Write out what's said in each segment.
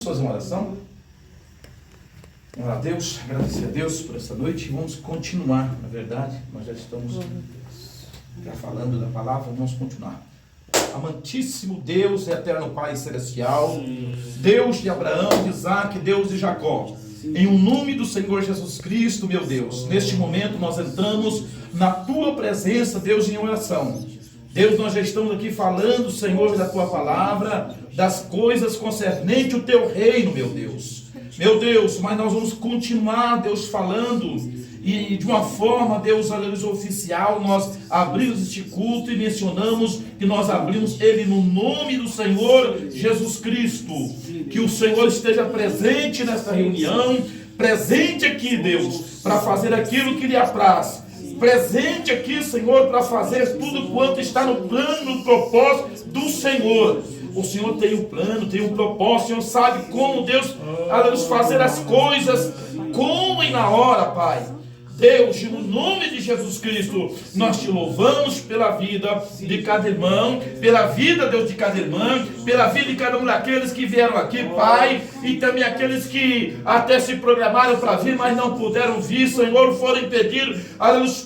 Fazer uma oração. Vamos a Deus, agradecer a Deus por essa noite. Vamos continuar, na verdade, nós já estamos falando da palavra, vamos continuar. Amantíssimo Deus, eterno Pai celestial, Deus de Abraão, de Isaac, Deus de Jacó, em o nome do Senhor Jesus Cristo, meu Deus, neste momento nós entramos na Tua presença, Deus, em oração. Deus, nós já estamos aqui falando, Senhor, da Tua palavra, das coisas concernentes ao Teu reino, meu Deus. Meu Deus, mas nós vamos continuar, Deus, falando, e de uma forma, Deus, oficial, nós abrimos este culto e mencionamos que nós abrimos ele no nome do Senhor Jesus Cristo. Que o Senhor esteja presente nesta reunião, presente aqui, Deus, para fazer aquilo que lhe apraz. Presente aqui, Senhor, para fazer tudo quanto está no plano, no propósito do Senhor. O Senhor tem um plano, tem um propósito. O Senhor sabe como, Deus, nos fazer as coisas como e na hora, Pai. Deus, no nome de Jesus Cristo, nós te louvamos pela vida de cada irmão, pela vida, Deus, de cada irmã, pela vida de cada um daqueles que vieram aqui, Pai, e também aqueles que até se programaram para vir, mas não puderam vir, Senhor, foram impedidos,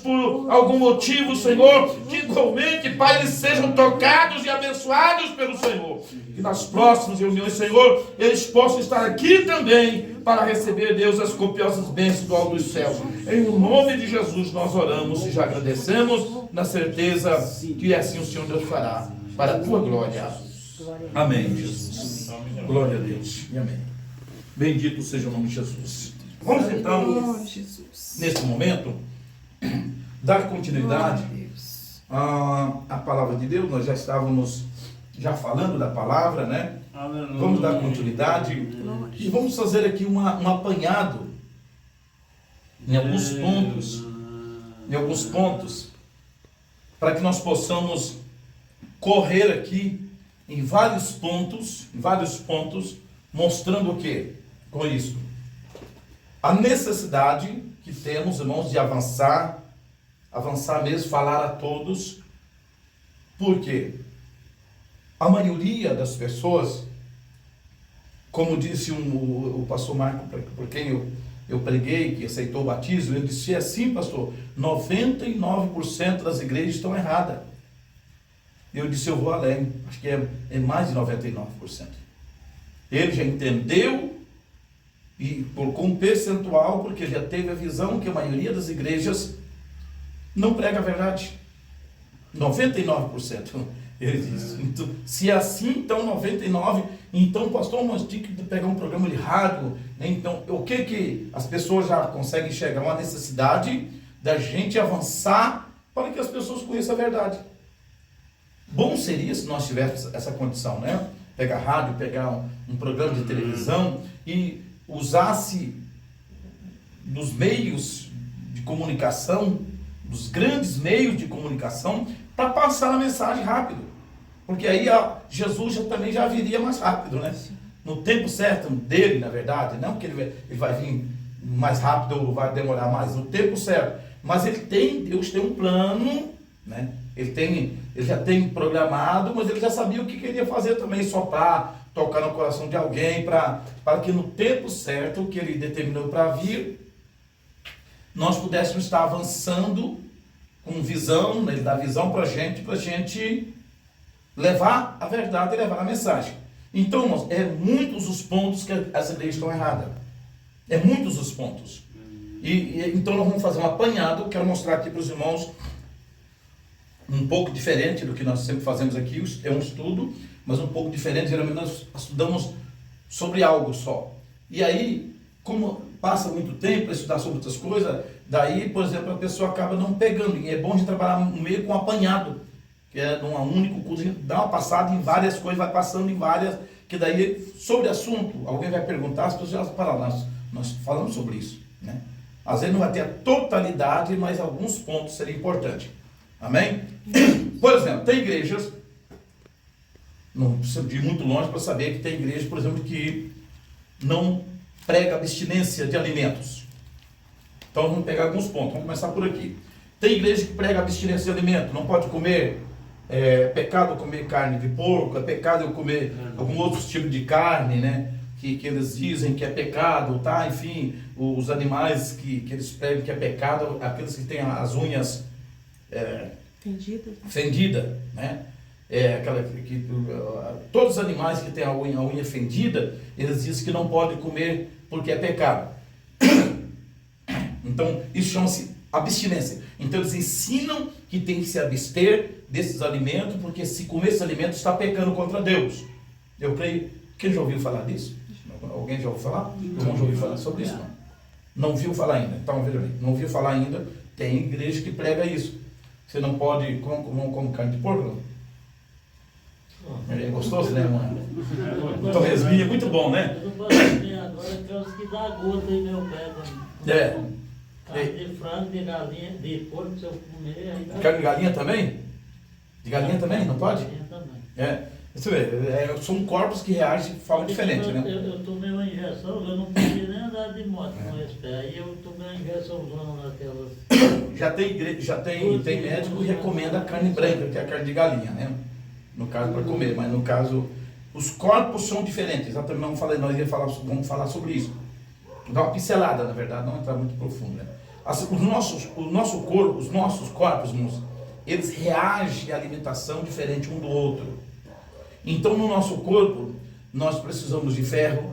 por algum motivo, Senhor, que igualmente, Pai, eles sejam tocados e abençoados pelo Senhor. Que nas próximas reuniões, Senhor, eles possam estar aqui também, para receber, Deus, as copiosas bênçãos do alto dos céus. Em o nome de Jesus nós oramos e já agradecemos, na certeza que assim o Senhor Deus fará, para a tua glória. Amém, Jesus. Glória a Deus e amém. Bendito seja o nome de Jesus. Vamos então, nesse momento, dar continuidade à palavra de Deus. Nós já estávamos falando da palavra, né? Vamos dar continuidade e vamos fazer aqui um apanhado em alguns pontos, para que nós possamos correr aqui em vários pontos, mostrando o que? Com isso, a necessidade que temos, irmãos, de avançar mesmo, falar a todos. Por quê? A maioria das pessoas, como disse o pastor Marco, por quem eu preguei, que aceitou o batismo, ele disse assim, pastor, 99% das igrejas estão erradas. Eu disse, eu vou além, acho que é mais de 99%. Ele já entendeu e colocou um percentual, porque ele já teve a visão que a maioria das igrejas não prega a verdade. 99%. Ele disse, então, se é assim, então 99%, então pastor, nós temos que pegar um programa de rádio, né? Então, o que as pessoas já conseguem enxergar? Uma necessidade da gente avançar para que as pessoas conheçam a verdade. Bom seria se nós tivéssemos essa condição, né? Pegar rádio, pegar um programa de televisão e usasse dos meios de comunicação, dos grandes meios de comunicação, para passar a mensagem rápido. Porque aí Jesus também já viria mais rápido, né? No tempo certo dele, na verdade, não que ele vai vir mais rápido ou vai demorar mais, no tempo certo. Mas Deus tem um plano, né? Ele já tem programado, mas ele já sabia o que queria fazer também, só para tocar no coração de alguém, para que no tempo certo que ele determinou para vir, nós pudéssemos estar avançando com visão, né? Ele dá visão para a gente levar a verdade e levar a mensagem. Então, irmãos, é muitos os pontos que as igrejas estão erradas. É muitos os pontos. Então nós vamos fazer um apanhado, quero mostrar aqui para os irmãos um pouco diferente do que nós sempre fazemos aqui, é um estudo, mas um pouco diferente, geralmente nós estudamos sobre algo só. E aí, como passa muito tempo para estudar sobre outras coisas, daí, por exemplo, a pessoa acaba não pegando, e é bom de trabalhar meio com apanhado, que é num único curso, dá uma passada em várias coisas, vai passando em várias, que daí, sobre assunto, alguém vai perguntar, as pessoas já falam, nós falamos sobre isso, né? Às vezes não vai ter a totalidade, mas alguns pontos seriam importantes. Amém? Por exemplo, tem igrejas, não precisa ir muito longe para saber que tem igrejas, por exemplo, que não prega abstinência de alimentos. Então vamos pegar alguns pontos, vamos começar por aqui. Tem igreja que prega abstinência de alimento, não pode comer, é pecado comer carne de porco, é pecado eu comer algum outro tipo de carne, né? que eles dizem que é pecado, tá? Enfim, os animais que eles pregam que é pecado, aqueles que têm as unhas fendida, né? Todos os animais que têm a unha fendida, eles dizem que não pode comer porque é pecado. Então, isso chama-se abstinência. Então, eles ensinam que tem que se abster desses alimentos, porque se comer esses alimentos está pecando contra Deus. Eu creio. Quem já ouviu falar disso? Alguém já ouviu falar? Não já ouviu falar sobre isso? Não viu falar ainda. Então, veja bem, não viu falar ainda. Tem igreja que prega isso. Você não pode comer carne de porco. É gostoso, né, mano? Torresminha é muito bom, né? Eu não posso comer agora, que é os que dá gota em meu pé. Carne de frango, de galinha, de porco, se eu comer... Aí dá... Carne de galinha também? De galinha também? Não pode? Galinha também. Você vê, são corpos que reagem de forma diferente, né? Eu tomei uma injeção, eu não podia nem andar de moto com esse pé. Aí eu tomei uma injeção naquelas... Tem médico que recomenda a carne branca, que é a carne de galinha, né? No caso, para comer, mas no caso, os corpos são diferentes. Exatamente, vamos falar sobre isso. Dar uma pincelada, na verdade, não entrar muito profundo, né? Os nossos corpos, eles reagem à alimentação diferente um do outro. Então, no nosso corpo, nós precisamos de ferro,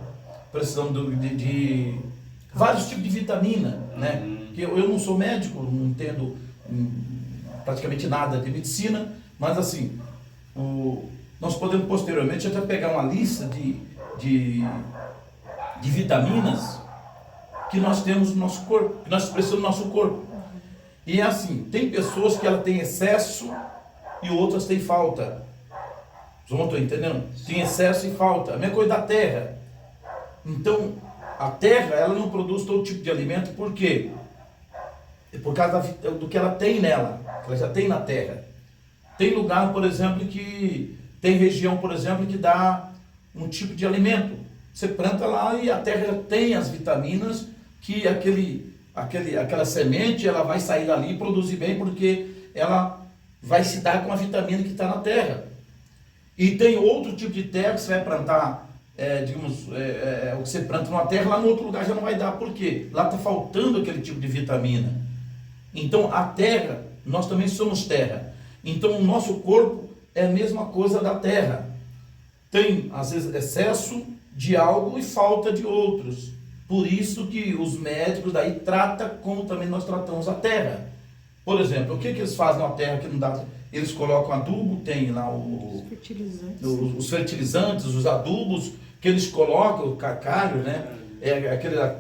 precisamos de vários tipos de vitamina, né? Que eu não sou médico, não entendo praticamente nada de medicina, mas assim, nós podemos posteriormente até pegar uma lista de vitaminas que nós temos no nosso corpo, que nós precisamos do nosso corpo. E é assim, tem pessoas que ela tem excesso e outras têm falta. Vocês não estão entendendo? Tem excesso e falta. A mesma coisa da terra. Então, a terra, ela não produz todo tipo de alimento, por quê? É por causa do que ela tem nela, que ela já tem na terra. Tem lugar, por exemplo, tem região, por exemplo, que dá um tipo de alimento. Você planta lá e a terra já tem as vitaminas que aquela semente ela vai sair dali e produzir bem, porque ela vai se dar com a vitamina que está na terra. E tem outro tipo de terra que você vai plantar, o que você planta numa terra, lá no outro lugar já não vai dar. Por quê? Lá está faltando aquele tipo de vitamina. Então a terra, nós também somos terra. Então o nosso corpo é a mesma coisa da terra. Tem, às vezes, excesso de algo e falta de outros. Por isso que os médicos daí tratam como também nós tratamos a terra. Por exemplo, o que eles fazem na terra que não dá? Eles colocam adubo, tem lá os fertilizantes, os adubos que eles colocam, o calcário, né?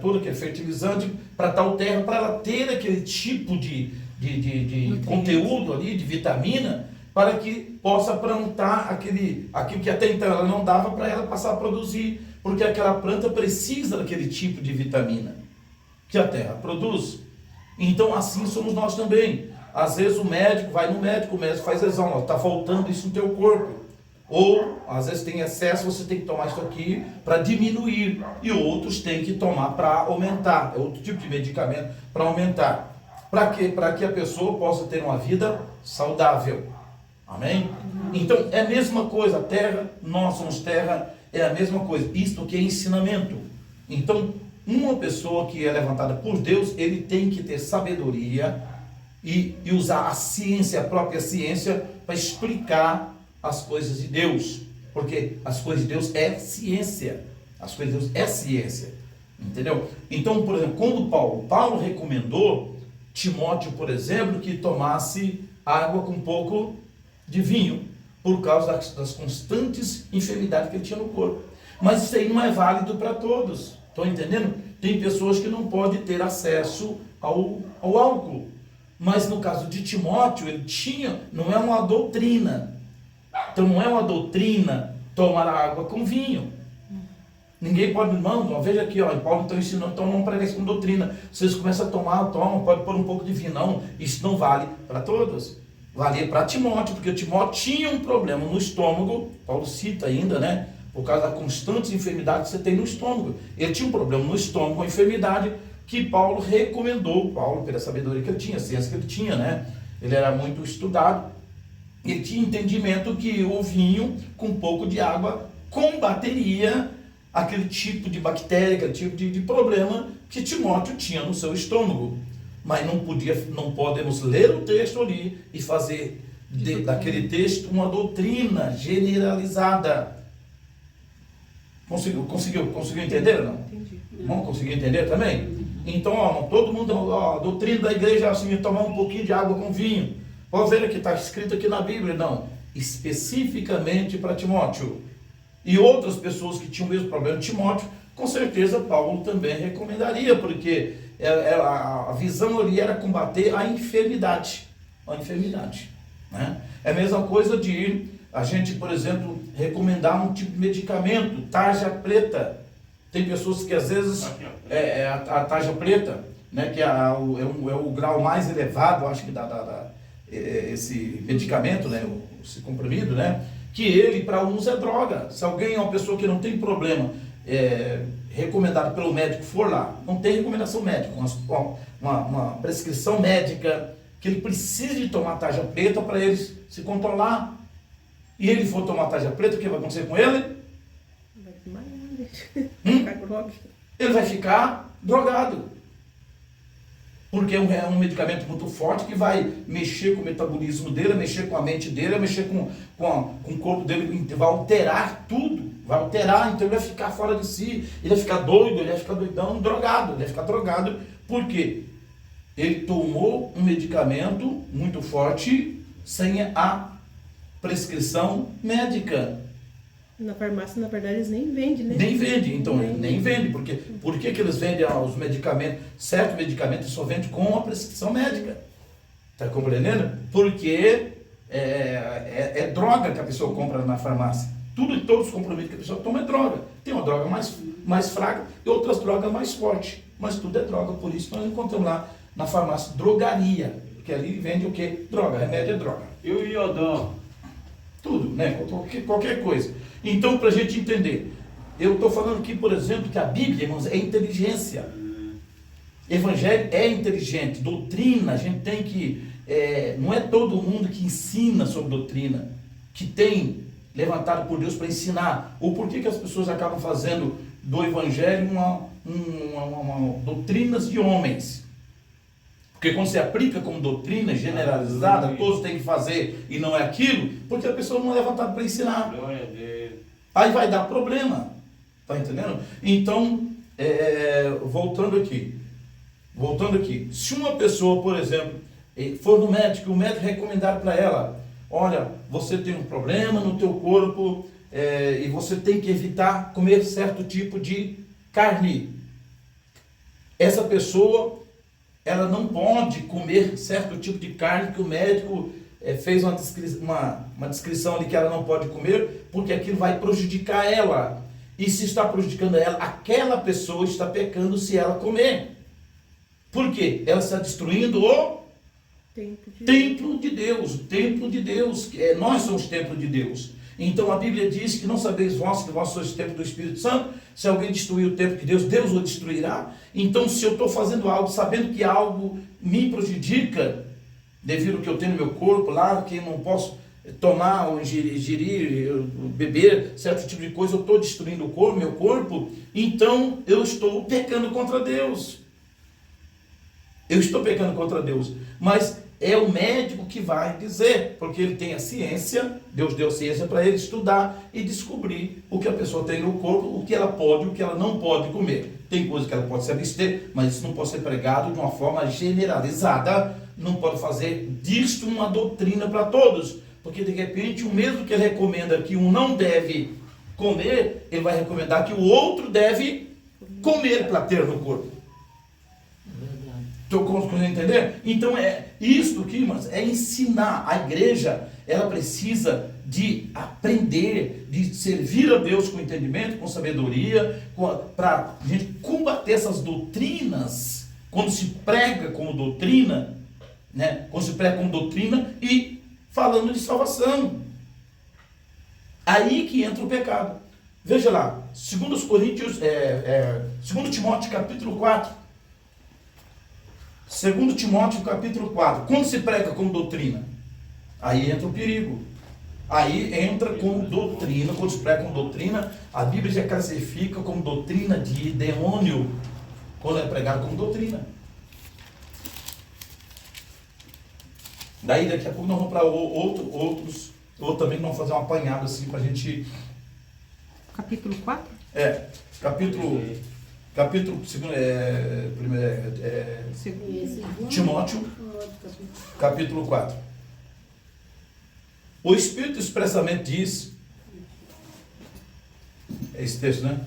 Todo aquele fertilizante para tal terra, para ela ter aquele tipo de conteúdo ali, de vitamina, para que possa plantar aquilo que até então ela não dava para ela passar a produzir, porque aquela planta precisa daquele tipo de vitamina que a terra produz. Então assim somos nós também. Às vezes o médico vai no médico, o médico faz exame, está faltando isso no teu corpo. Ou às vezes tem excesso, você tem que tomar isso aqui para diminuir, e outros têm que tomar para aumentar. É outro tipo de medicamento para aumentar. Para quê? Para que a pessoa possa ter uma vida saudável. Amém? Então é a mesma coisa, a terra, nós somos terra, é a mesma coisa. Isto que é ensinamento. Então, uma pessoa que é levantada por Deus, ele tem que ter sabedoria e usar a ciência, a própria ciência, para explicar as coisas de Deus. Porque as coisas de Deus é ciência. As coisas de Deus é ciência. Entendeu? Então, por exemplo, quando Paulo recomendou Timóteo, por exemplo, que tomasse água com um pouco de vinho, por causa das constantes enfermidades que ele tinha no corpo. Mas isso aí não é válido para todos. Estão entendendo? Tem pessoas que não podem ter acesso ao álcool. Mas no caso de Timóteo, ele tinha, não é uma doutrina. Então não é uma doutrina tomar água com vinho. Ninguém pode, irmão, veja aqui, Paulo está ensinando, então não prega isso com doutrina. Vocês começam a tomar, pode pôr um pouco de vinho. Não, isso não vale para todos. Valia para Timóteo, porque Timóteo tinha um problema no estômago, Paulo cita ainda, né? Por causa da constante enfermidade que você tem no estômago. Ele tinha um problema no estômago, uma enfermidade que Paulo recomendou, pela sabedoria que ele tinha, a ciência que ele tinha, né? Ele era muito estudado, ele tinha entendimento que o vinho com um pouco de água combateria aquele tipo de bactéria, aquele tipo de problema que Timóteo tinha no seu estômago. Mas não podemos ler o texto ali e fazer daquele texto uma doutrina generalizada. Conseguiu entender ou não? Entendi. Não conseguiu entender também? Então, todo mundo, a doutrina da igreja é assim, tomar um pouquinho de água com vinho. Pode ver que está escrito aqui na Bíblia, não. Especificamente para Timóteo. E outras pessoas que tinham o mesmo problema de Timóteo, com certeza Paulo também recomendaria, porque a visão ali era combater a enfermidade. A enfermidade. Né? É a mesma coisa de a gente, por exemplo, recomendar um tipo de medicamento, tarja preta. Tem pessoas que às vezes a tarja preta, né, que é o grau mais elevado, acho que esse medicamento, né, esse comprimido, né, que ele para uns é droga. Se alguém é uma pessoa que não tem problema, recomendado pelo médico, for lá, não tem recomendação médica, uma prescrição médica, que ele precisa de tomar tarja preta para ele se controlar, e ele for tomar tarja preta, o que vai acontecer com ele? Vai desmaiar, ficar grog. Ele vai ficar drogado. Porque é um medicamento muito forte que vai mexer com o metabolismo dele, mexer com a mente dele, mexer com o corpo dele, vai alterar tudo. Vai alterar, então ele vai ficar fora de si, ele vai ficar doido, ele vai ficar doidão, drogado. Ele vai ficar drogado porque ele tomou um medicamento muito forte sem a prescrição médica. Na farmácia, na verdade, eles nem vendem, né? Nem vende, então, nem vende. Porque por que eles vendem os medicamentos? Certo medicamento só vende com a prescrição médica. Está compreendendo? Porque é droga que a pessoa compra na farmácia. Todos os comprimidos que a pessoa toma é droga. Tem uma droga mais fraca e outras drogas mais fortes. Mas tudo é droga, por isso nós encontramos lá na farmácia drogaria. Porque ali vende o quê? Droga, remédio é droga. E o iodão? Tudo, né? Qualquer coisa. Então, para a gente entender, eu estou falando aqui, por exemplo, que a Bíblia, irmãos, é inteligência. Evangelho é inteligente. Doutrina, a gente tem que... não é todo mundo que ensina sobre doutrina, que tem levantado por Deus para ensinar. Ou por que as pessoas acabam fazendo do Evangelho doutrinas de homens? Porque quando você aplica como doutrina generalizada, todos têm que fazer e não é aquilo, porque a pessoa não é levantada para ensinar. Glória a Deus. Aí vai dar problema. Está entendendo? Então, voltando aqui. Se uma pessoa, por exemplo, for no médico, o médico recomendar para ela, olha, você tem um problema no teu corpo e você tem que evitar comer certo tipo de carne. Essa pessoa, ela não pode comer certo tipo de carne que o médico fez uma descrição ali que ela não pode comer, porque aquilo vai prejudicar ela. E se está prejudicando ela, aquela pessoa está pecando se ela comer. Por quê? Ela está destruindo o templo de Deus. O templo de Deus. Nós somos templo de Deus. Então a Bíblia diz que não sabeis vós que vós sois templo do Espírito Santo. Se alguém destruir o templo de Deus, Deus o destruirá. Então se eu estou fazendo algo, sabendo que algo me prejudica, devido ao que eu tenho no meu corpo lá, que eu não posso tomar ou ingerir, beber certo tipo de coisa, eu estou destruindo meu corpo, então eu estou pecando contra Deus. Eu estou pecando contra Deus. Mas é o médico que vai dizer, porque ele tem a ciência, Deus deu ciência para ele estudar e descobrir o que a pessoa tem no corpo, o que ela pode, o que ela não pode comer. Tem coisa que ela pode se abster, mas isso não pode ser pregado de uma forma generalizada, não pode fazer disto uma doutrina para todos, porque de repente o mesmo que ele recomenda que um não deve comer, ele vai recomendar que o outro deve comer para ter no corpo. Estou conseguindo entender? Então isto aqui, mas é ensinar. A igreja, ela precisa de aprender, de servir a Deus com entendimento, com sabedoria, para a gente combater essas doutrinas, quando se prega como doutrina, né? Quando se prega como doutrina e falando de salvação. Aí que entra o pecado. Veja lá, 2 Timóteo capítulo 4. 2 Timóteo capítulo 4. Quando se prega como doutrina, aí entra o perigo. Aí entra como doutrina, quando se prega como doutrina, a Bíblia já classifica como doutrina de demônio, quando é pregado como doutrina. Daí daqui a pouco nós vamos para outros também que vamos fazer um apanhado assim para a gente... Capítulo 4? Capítulo 2, Timóteo, capítulo 4. O Espírito expressamente diz, é esse texto, né?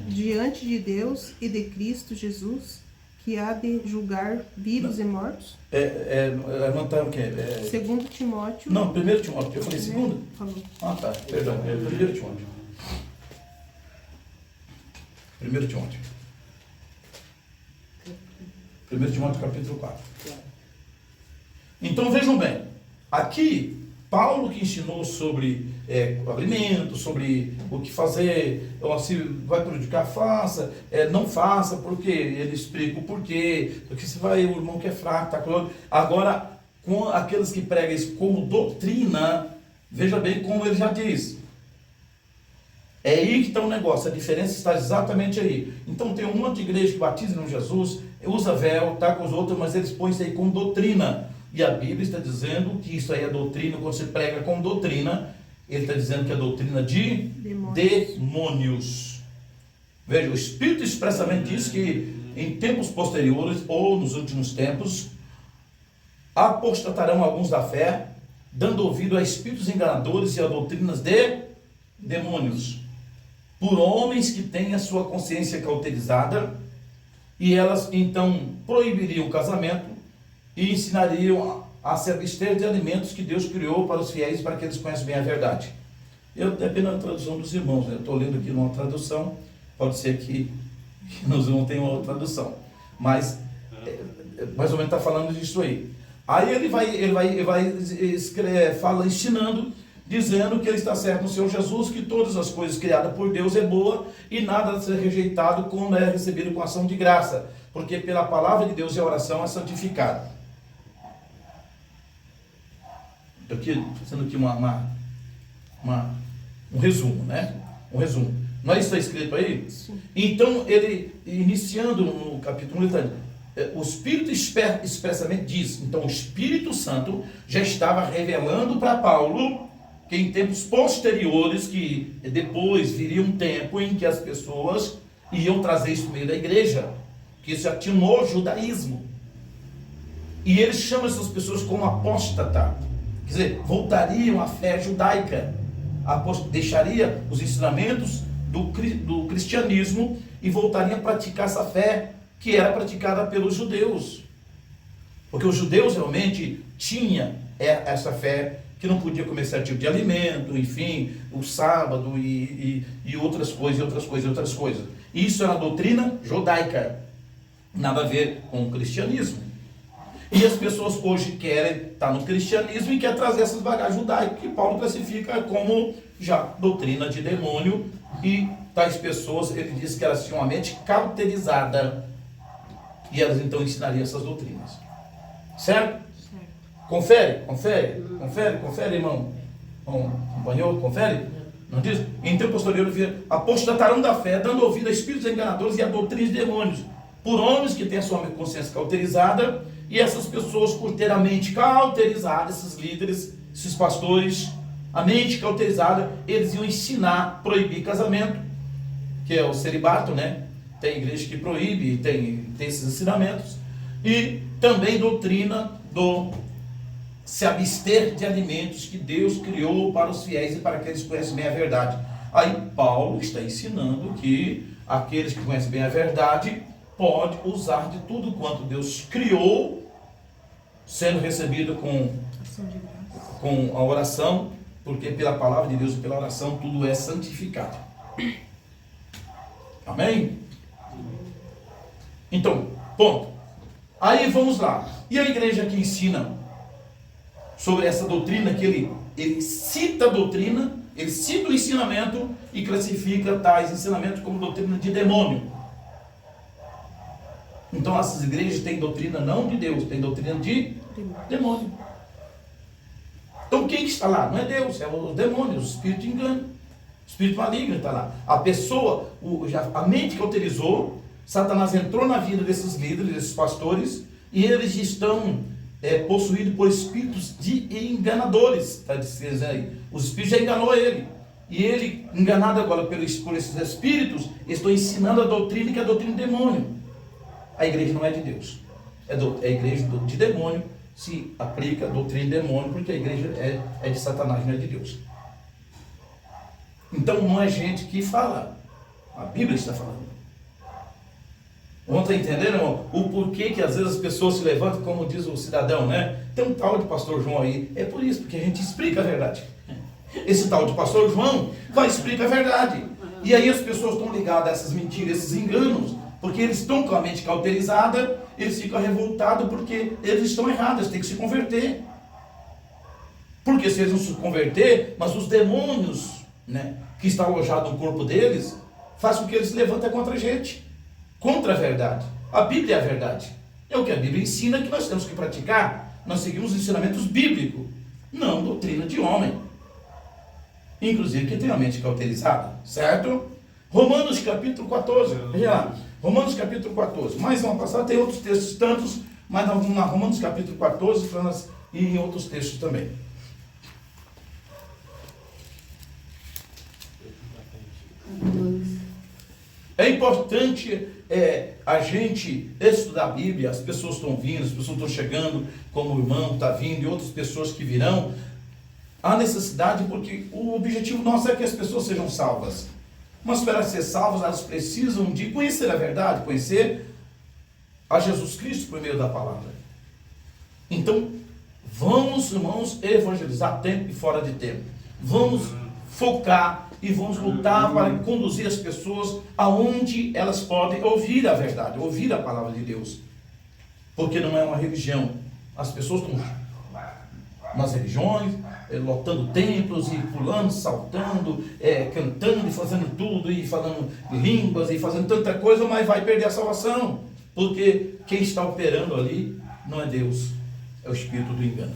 Diante de Deus e de Cristo Jesus, que há de julgar vivos e mortos. Não está o quê? Segundo Timóteo. Não, 1 Timóteo. Eu falei segundo? Falou. Ah, tá. Perdão. 1 Timóteo. 1 Timóteo. 1 Timóteo capítulo 4. Então vejam bem. Aqui, Paulo que ensinou sobre o alimento, sobre o que fazer, se vai prejudicar, faça, não faça, porque ele explica o porquê, porque se vai, o irmão que é fraco, tá claro. Agora, com aqueles que pregam isso como doutrina, veja bem como ele já diz. É aí que está o negócio, a diferença está exatamente aí. Então tem um monte de igreja que batiza no Jesus, usa véu, tá com os outros, mas eles põem isso aí como doutrina. E a Bíblia está dizendo que isso aí é doutrina, quando você prega como doutrina, ele está dizendo que é doutrina de demônios. Veja, o Espírito expressamente diz que em tempos posteriores, ou nos últimos tempos, apostatarão alguns da fé, dando ouvido a espíritos enganadores e a doutrinas de demônios, por homens que têm a sua consciência cauterizada, e elas então proibiriam o casamento e ensinariam a se abster de alimentos que Deus criou para os fiéis, para que eles conheçam bem a verdade. Eu dependo da tradução dos irmãos, né? Eu estou lendo aqui numa tradução, pode ser que nos irmãos tenham uma outra tradução, mas mais ou menos está falando disso aí. Aí ele vai ensinando, dizendo que ele está certo no Senhor Jesus, que todas as coisas criadas por Deus é boa e nada a ser rejeitado quando é recebido com ação de graça, porque pela palavra de Deus e a oração é santificada. Aqui, fazendo aqui um resumo, né? Um resumo. Não é isso que está escrito aí? Sim. Então, ele, iniciando no capítulo 1, ele está o Espírito expressamente diz, então o Espírito Santo já estava revelando para Paulo que em tempos posteriores, que depois viria um tempo em que as pessoas iam trazer isso no meio da igreja, que isso já tinha no judaísmo. E ele chama essas pessoas como apóstata, quer dizer, voltariam à fé judaica, deixaria os ensinamentos do cristianismo e voltariam a praticar essa fé que era praticada pelos judeus. Porque os judeus realmente tinham essa fé que não podia comer certo tipo de alimento, enfim, o sábado e outras coisas. Isso era a doutrina judaica, nada a ver com o cristianismo. E as pessoas hoje querem estar no cristianismo e querem trazer essas bagagens judaicas que Paulo classifica como já doutrina de demônio, e tais pessoas, ele diz que elas tinham a mente cauterizada e elas então ensinariam essas doutrinas. Certo? Confere, irmão. Acompanhou? Confere? Não diz? Em tempo posterior, apostatarão da fé, dando ouvido a espíritos enganadores e a doutrina de demônios, por homens que têm a sua consciência cauterizada, e essas pessoas, por ter a mente cauterizada, esses líderes, esses pastores, a mente cauterizada, eles iam ensinar, proibir casamento, que é o celibato, né? Tem igreja que proíbe, tem esses ensinamentos, e também doutrina do se abster de alimentos que Deus criou para os fiéis e para que eles conhecem bem a verdade. Aí Paulo está ensinando que aqueles que conhecem bem a verdade pode usar de tudo quanto Deus criou, sendo recebido com a oração, porque pela palavra de Deus e pela oração tudo é santificado. Amém? Então, ponto. Aí vamos lá. E a igreja que ensina sobre essa doutrina, que ele cita a doutrina, ele cita o ensinamento e classifica tais ensinamentos como doutrina de demônio. Então essas igrejas têm doutrina não de Deus, têm doutrina de demônio. Então quem que está lá? Não é Deus, é os demônios, o espírito de engano, o espírito maligno está lá. A pessoa, a mente que Satanás entrou na vida desses líderes, desses pastores, e eles estão possuídos por espíritos de enganadores, está dizendo aí. Os espíritos já enganou ele. E ele, enganado agora por esses espíritos, estão ensinando a doutrina que é a doutrina do demônio. A igreja não é de Deus. É a igreja de demônio, se aplica a doutrina de demônio, porque a igreja é de Satanás, não é de Deus. Então não é gente que fala. A Bíblia está falando. Vamos estar entendendo, irmão? O porquê que às vezes as pessoas se levantam, como diz o cidadão, né? Tem um tal de pastor João aí. É por isso, porque a gente explica a verdade. Esse tal de pastor João vai explicar a verdade. E aí as pessoas estão ligadas a essas mentiras, esses enganos, porque eles estão com a mente cauterizada, eles ficam revoltados porque eles estão errados, eles têm que se converter. Porque se eles não se converter, mas os demônios, né, que estão alojados no corpo deles, fazem com que eles se levantem contra a gente, contra a verdade. A Bíblia é a verdade. É o que a Bíblia ensina que nós temos que praticar. Nós seguimos os ensinamentos bíblicos, não doutrina de homem. Inclusive que tem a mente cauterizada, certo? Romanos capítulo 14, veja lá, Romanos capítulo 14, mais uma passada, tem outros textos tantos, mas nós vamos lá, Romanos capítulo 14, e em outros textos também. É importante a gente estudar a Bíblia, as pessoas estão vindo, as pessoas estão chegando, como o irmão está vindo, e outras pessoas que virão. Há necessidade, porque o objetivo nosso é que as pessoas sejam salvas. Mas para ser salvas, elas precisam de conhecer a verdade, conhecer a Jesus Cristo por meio da palavra. Então, vamos, irmãos, evangelizar tempo e fora de tempo. Vamos focar e vamos lutar para conduzir as pessoas aonde elas podem ouvir a verdade, ouvir a palavra de Deus. Porque não é uma religião. As pessoas estão nas religiões, lotando templos e pulando, saltando, cantando e fazendo tudo, e falando línguas e fazendo tanta coisa, mas vai perder a salvação, porque quem está operando ali não é Deus, é o espírito do engano.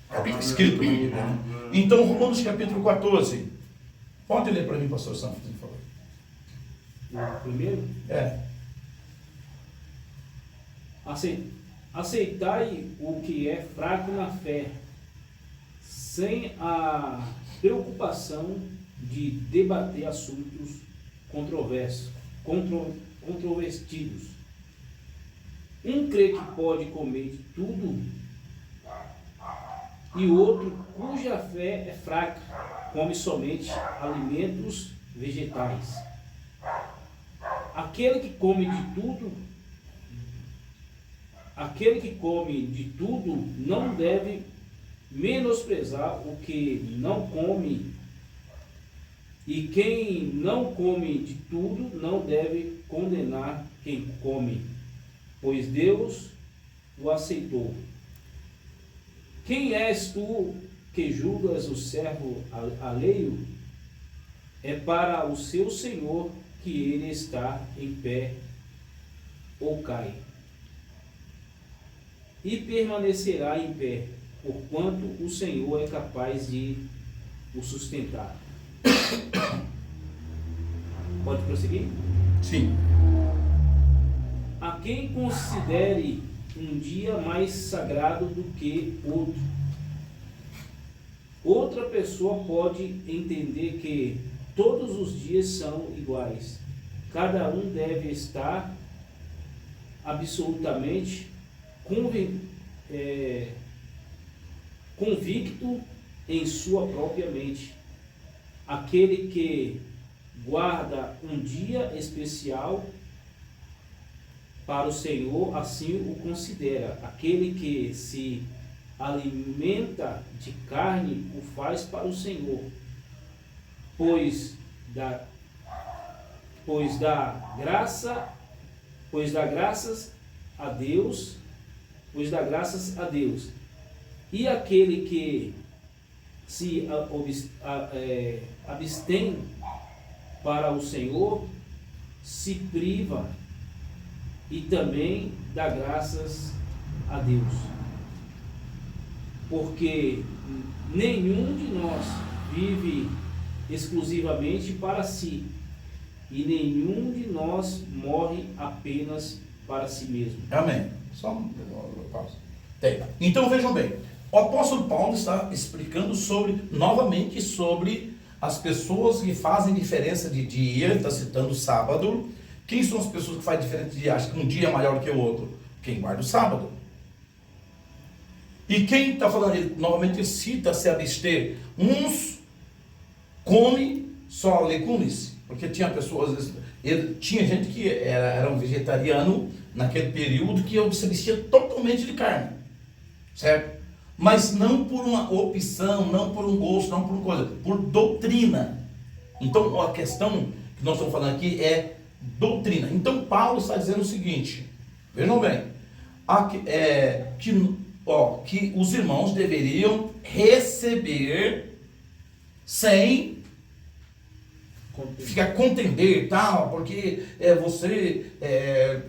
É o que está escrito na Bíblia, né? Então, Romanos capítulo 14, pode ler para mim, pastor Santos, por favor. Primeiro? Aceitai o que é fraco na fé, sem a preocupação de debater assuntos controvertidos. Um crê que pode comer de tudo, e outro, cuja fé é fraca, come somente alimentos vegetais. Aquele que come de tudo não deve menosprezar o que não come, e quem não come de tudo não deve condenar quem come, pois Deus o aceitou. Quem és tu que julgas o servo alheio? É para o seu Senhor que ele está em pé ou cai, e permanecerá em pé, porquanto o Senhor é capaz de o sustentar. Pode prosseguir? Sim. A quem considere um dia mais sagrado do que outro. Outra pessoa pode entender que todos os dias são iguais. Cada um deve estar absolutamente convicto em sua própria mente. Aquele que guarda um dia especial para o Senhor, assim o considera. Aquele que se alimenta de carne o faz para o Senhor, pois dá graças a Deus. E aquele que se abstém para o Senhor se priva e também dá graças a Deus. porque nenhum de nós vive exclusivamente para si, e nenhum de nós morre apenas para si mesmo. Amém. Só uma pausa. Então vejam bem, o apóstolo Paulo está explicando novamente sobre as pessoas que fazem diferença de dia. Ele está citando o sábado. Quem são as pessoas que fazem diferença de dia? Acham que um dia é maior que o outro? Quem guarda o sábado. E quem está falando, novamente cita se abster. Uns come só legumes, porque tinha pessoas, tinha gente que era um vegetariano naquele período que se abstia totalmente de carne, certo? Mas não por uma opção, não por um gosto, não por uma coisa, por doutrina. Então a questão que nós estamos falando aqui é doutrina. Então Paulo está dizendo o seguinte, vejam bem, que os irmãos deveriam receber sem ficar contender, tal, porque você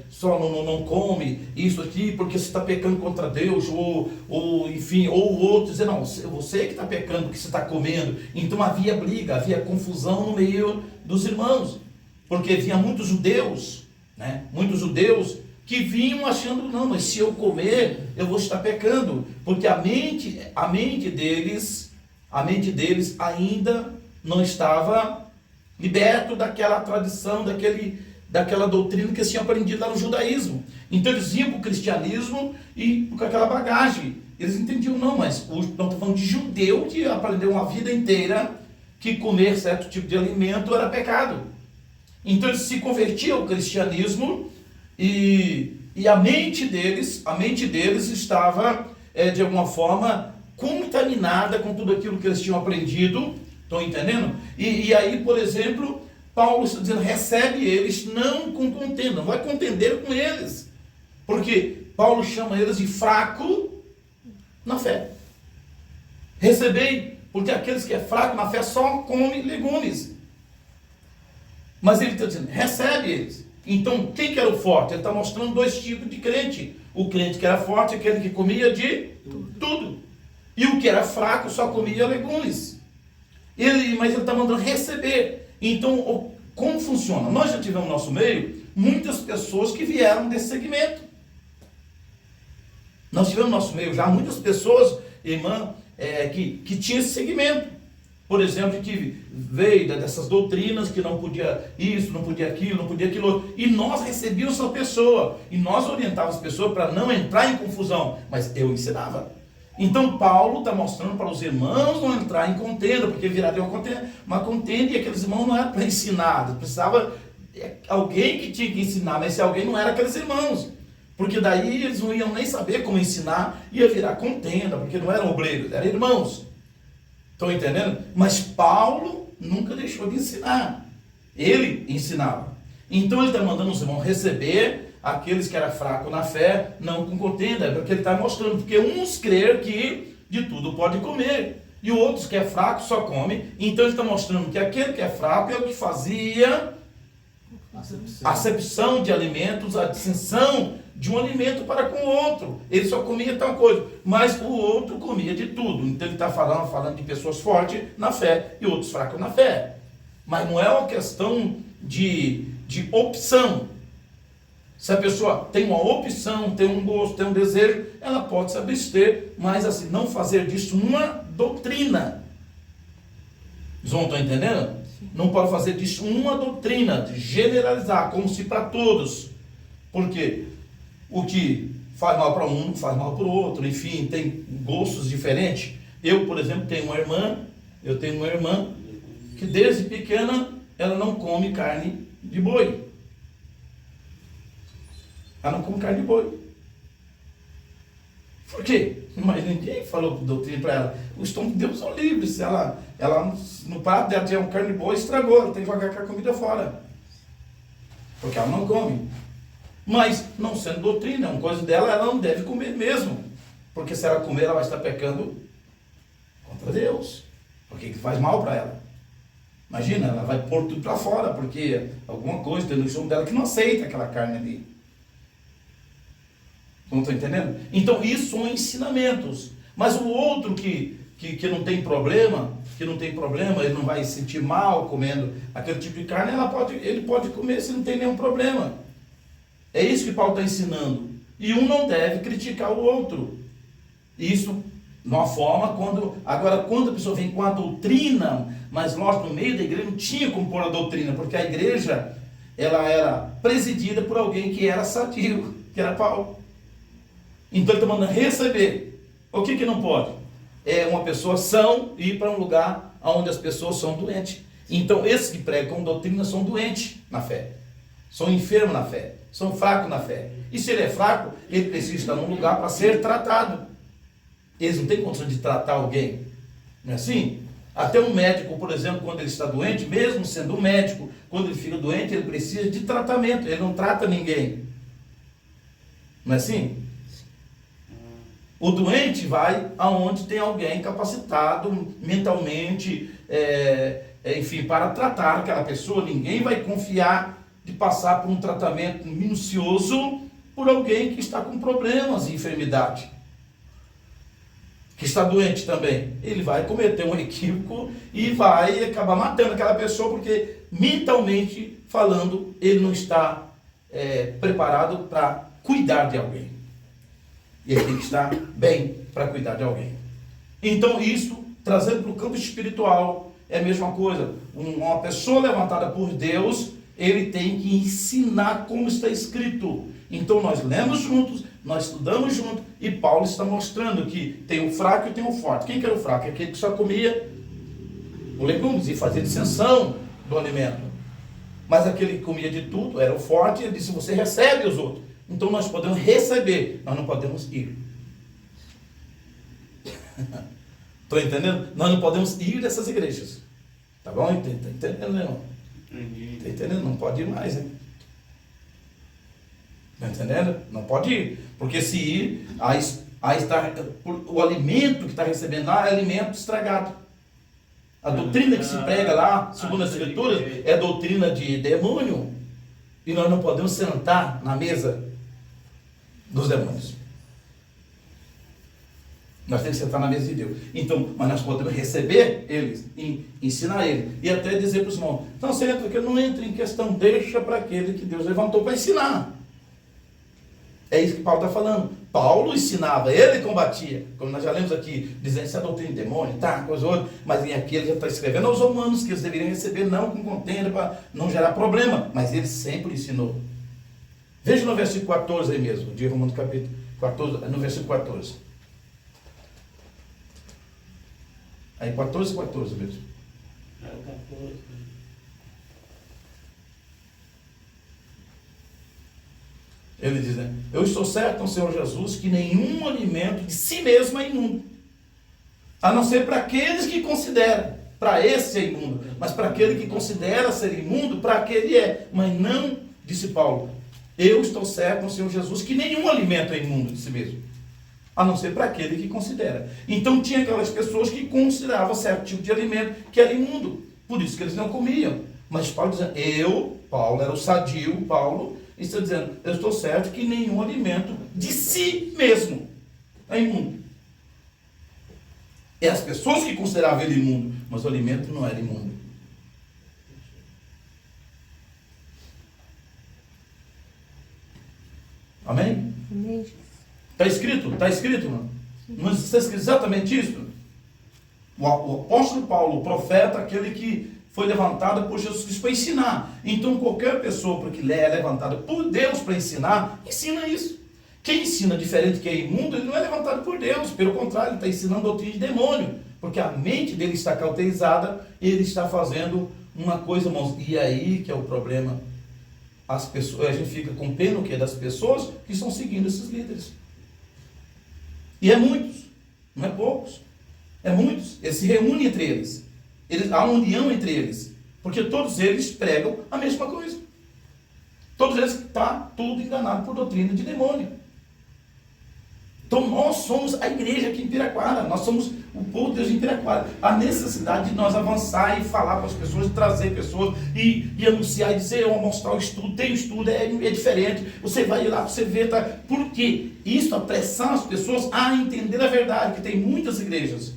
só não come isso aqui porque você está pecando contra Deus, ou enfim, ou o outro dizer, não, você que está pecando, que você está comendo. Então havia briga, havia confusão no meio dos irmãos, porque havia muitos judeus, né? Muitos judeus que vinham achando, não, mas se eu comer, eu vou estar pecando, porque a mente deles ainda não estava liberto daquela tradição, daquela doutrina que eles tinham aprendido lá no judaísmo. Então eles iam para o cristianismo e com aquela bagagem. Eles entendiam, não, mas nós estamos falando de judeu que aprendeu uma vida inteira que comer certo tipo de alimento era pecado. Então eles se convertiam ao cristianismo e a mente deles estava, de alguma forma, contaminada com tudo aquilo que eles tinham aprendido. Estão entendendo? E aí, por exemplo, Paulo está dizendo, recebe eles não com contenda, não vai contender com eles. Porque Paulo chama eles de fraco na fé. Recebei, porque aqueles que é fraco na fé só comem legumes. Mas ele está dizendo, recebe eles. Então, quem que era o forte? Ele está mostrando dois tipos de crente. O crente que era forte, aquele que comia de tudo. E o que era fraco só comia legumes. Mas ele está mandando receber. Então, como funciona? Nós já tivemos no nosso meio muitas pessoas que vieram desse segmento. Nós tivemos no nosso meio já muitas pessoas, irmã, que tinham esse segmento. Por exemplo, que veio dessas doutrinas que não podia isso, não podia aquilo, não podia aquilo. E nós recebíamos essa pessoa. E nós orientávamos as pessoas para não entrar em confusão. Mas eu ensinava. Então Paulo está mostrando para os irmãos não entrar em contenda, porque viraria uma contenda e aqueles irmãos não eram para ensinar, precisava alguém que tinha que ensinar, mas esse alguém não era aqueles irmãos, porque daí eles não iam nem saber como ensinar, ia virar contenda, porque não eram obreiros, eram irmãos. Estão entendendo? Mas Paulo nunca deixou de ensinar, ele ensinava. Então ele está mandando os irmãos receber aqueles que eram fracos na fé, não com contenda, porque ele está mostrando, porque uns crer que de tudo pode comer, e outros que é fraco só come. Então ele está mostrando que aquele que é fraco é o que fazia acepção de alimentos, a distinção de um alimento para com o outro. Ele só comia tal coisa, mas o outro comia de tudo. Então ele está falando de pessoas fortes na fé e outros fracos na fé. Mas não é uma questão de opção. Se a pessoa tem uma opção, tem um gosto, tem um desejo, ela pode se abster, mas assim, não fazer disso uma doutrina. Vocês não estão entendendo? Sim. Não pode fazer disso uma doutrina, de generalizar, como se para todos. Porque o que faz mal para um, faz mal para o outro, enfim, tem gostos diferentes. Eu, por exemplo, tenho uma irmã que desde pequena ela não come carne de boi. Ela não come carne de boi. Por quê? Mas ninguém falou doutrina para ela. O estômago de Deus é livre. Se ela no prato dela tinha um carne de boi, estragou. Ela tem que jogar a comida fora. Porque ela não come. Mas, não sendo doutrina, é uma coisa dela, ela não deve comer mesmo. Porque se ela comer, ela vai estar pecando contra Deus. Porque faz mal para ela. Imagina, ela vai pôr tudo para fora, porque alguma coisa tem no estômago dela que não aceita aquela carne ali. Não estou entendendo? Então, isso são ensinamentos. Mas o outro que não tem problema, ele não vai se sentir mal comendo aquele tipo de carne, ele pode comer se não tem nenhum problema. É isso que Paulo está ensinando. E um não deve criticar o outro. Isso, de uma forma, quando a pessoa vem com a doutrina, mas lógico, no meio da igreja não tinha como pôr a doutrina, porque a igreja, ela era presidida por alguém que era sadio, que era Paulo. Então ele está mandando receber. O que não pode? É uma pessoa sã ir para um lugar onde as pessoas são doentes. Então esses que pregam doutrina são doentes na fé, são enfermos na fé, são fracos na fé. E se ele é fraco, ele precisa estar num lugar para ser tratado. Eles não têm condição de tratar alguém, não é assim? Até um médico, por exemplo, quando ele está doente, mesmo sendo um médico, quando ele fica doente, ele precisa de tratamento, ele não trata ninguém, não é assim? O doente vai aonde tem alguém capacitado mentalmente, enfim, para tratar aquela pessoa. Ninguém vai confiar de passar por um tratamento minucioso por alguém que está com problemas e enfermidade, que está doente também. Ele vai cometer um equívoco e vai acabar matando aquela pessoa, porque mentalmente falando, ele não está preparado para cuidar de alguém. E ele tem que estar bem para cuidar de alguém. Então isso, trazendo para o campo espiritual, é a mesma coisa. Uma pessoa levantada por Deus, ele tem que ensinar como está escrito. Então nós lemos juntos, nós estudamos juntos, e Paulo está mostrando que tem o fraco e tem o forte. Quem que era o fraco? Aquele que só comia o legumes e fazia dissensão do alimento. Mas aquele que comia de tudo era o forte, e ele disse: você recebe os outros. Então nós podemos receber, nós não podemos ir. Estou entendendo? Nós não podemos ir dessas igrejas. Tá bom? Está entendendo, né, irmão? Está entendendo? Não pode ir mais, hein? Está entendendo? Não pode ir. Porque se ir, aí está, o alimento que está recebendo lá é alimento estragado. A doutrina que se prega lá, segundo as escrituras, é doutrina de demônio. E nós não podemos sentar na mesa dos demônios. Nós temos que sentar na mesa de Deus. Então, mas nós podemos receber eles, ensinar eles, e até dizer para os irmãos: então você entra, que não entra em questão, deixa para aquele que Deus levantou para ensinar. É isso que Paulo está falando. Paulo ensinava, ele combatia, como nós já lemos aqui, dizendo: isso é doutrina de demônio, tá, coisa outra. Mas aqui ele já está escrevendo aos romanos que eles deveriam receber, não com contenda, para não gerar problema. Mas ele sempre ensinou. Veja no versículo 14 aí mesmo, de Romanos capítulo 14, no versículo 14. Aí 14 mesmo. É o 14. Ele diz, né? Eu estou certo no Senhor Jesus que nenhum alimento de si mesmo é imundo, a não ser para aqueles que consideram. Para esse é imundo, mas para aquele que considera ser imundo, para aquele é. Mas não, disse Paulo, eu estou certo no Senhor Jesus que nenhum alimento é imundo de si mesmo, a não ser para aquele que considera. Então tinha aquelas pessoas que consideravam certo tipo de alimento que era imundo, por isso que eles não comiam. Mas Paulo dizendo, Paulo era o sadio, Paulo está dizendo, eu estou certo que nenhum alimento de si mesmo é imundo. É as pessoas que consideravam ele imundo, mas o alimento não era imundo. Amém? Amém. Está escrito, mano. Não está escrito exatamente isso? O apóstolo Paulo, o profeta, aquele que foi levantado por Jesus Cristo para ensinar. Então qualquer pessoa porque é levantada por Deus para ensinar, ensina isso. Quem ensina diferente que é imundo, ele não é levantado por Deus. Pelo contrário, ele está ensinando doutrina de demônio. Porque a mente dele está cauterizada, ele está fazendo uma coisa, irmãos. E aí que é o problema. As pessoas, a gente fica com pena o quê? Das pessoas que estão seguindo esses líderes. E é muitos, não é poucos. É muitos. Eles se reúnem entre eles. Há uma união entre eles. Porque todos eles pregam a mesma coisa. Todos eles estão tudo enganado por doutrina de demônio. Então nós somos a igreja aqui em Piraquara, nós somos o povo de Deus em Piraquara. A necessidade de nós avançar e falar para as pessoas, trazer pessoas e anunciar e dizer, mostrar o estudo, tem o estudo, é diferente, você vai lá, você vê, tá? Por quê? Isso apressar as pessoas a entender a verdade, que tem muitas igrejas,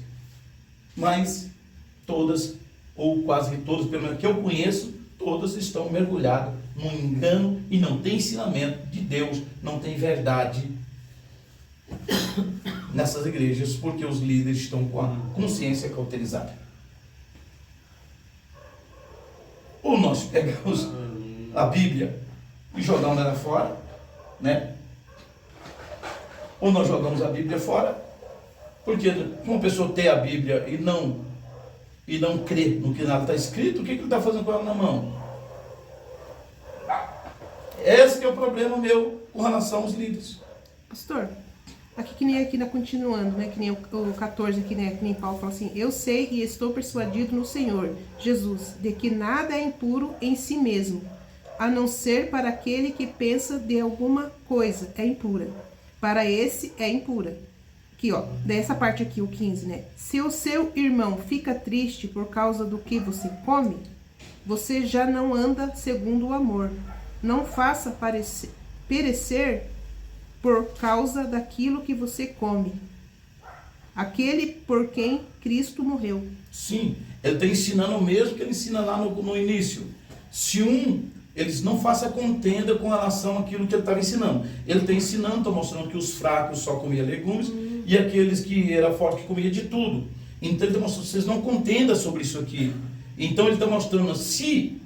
mas todas, ou quase todas, pelo menos que eu conheço, todas estão mergulhadas num engano e não tem ensinamento de Deus, não tem verdade nessas igrejas, porque os líderes estão com a consciência cauterizada. Ou nós pegamos a Bíblia e jogamos ela fora, né? Ou nós jogamos a Bíblia fora, porque uma pessoa tem a Bíblia e não crê no que nela está escrito, o que ele está fazendo com ela na mão? Esse que é o problema meu com relação aos líderes. Pastor, aqui que nem aqui continuando, né? Que nem o 14 aqui, né? Que nem Paulo fala assim: eu sei e estou persuadido no Senhor Jesus, de que nada é impuro em si mesmo, a não ser para aquele que pensa de alguma coisa é impura. Para esse é impura. Aqui, ó, dessa parte aqui, o 15, né? Se o seu irmão fica triste por causa do que você come, você já não anda segundo o amor. Não faça perecer por causa daquilo que você come, aquele por quem Cristo morreu. Sim, ele está ensinando o mesmo que ele ensina lá no início. Se eles não façam contenda com relação àquilo que ele estava ensinando. Ele está ensinando, está mostrando que os fracos só comiam legumes e aqueles que eram fortes que comiam de tudo. Então ele está mostrando, vocês não contendam sobre isso aqui. Então ele está mostrando, se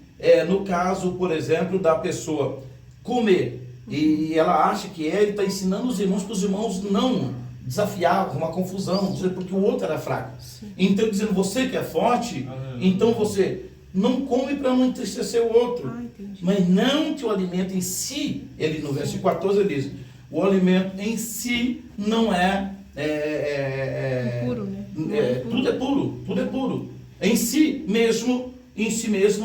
no caso, por exemplo, da pessoa comer e ela acha que ele está ensinando os irmãos, que os irmãos não desafiavam, uma confusão, porque o outro era fraco. Sim. Então dizendo, você que é forte, então você não come para não entristecer o outro. Mas não que o alimento em si, ele no versículo 14 ele diz, o alimento em si não é puro, né? Tudo é puro. Em si mesmo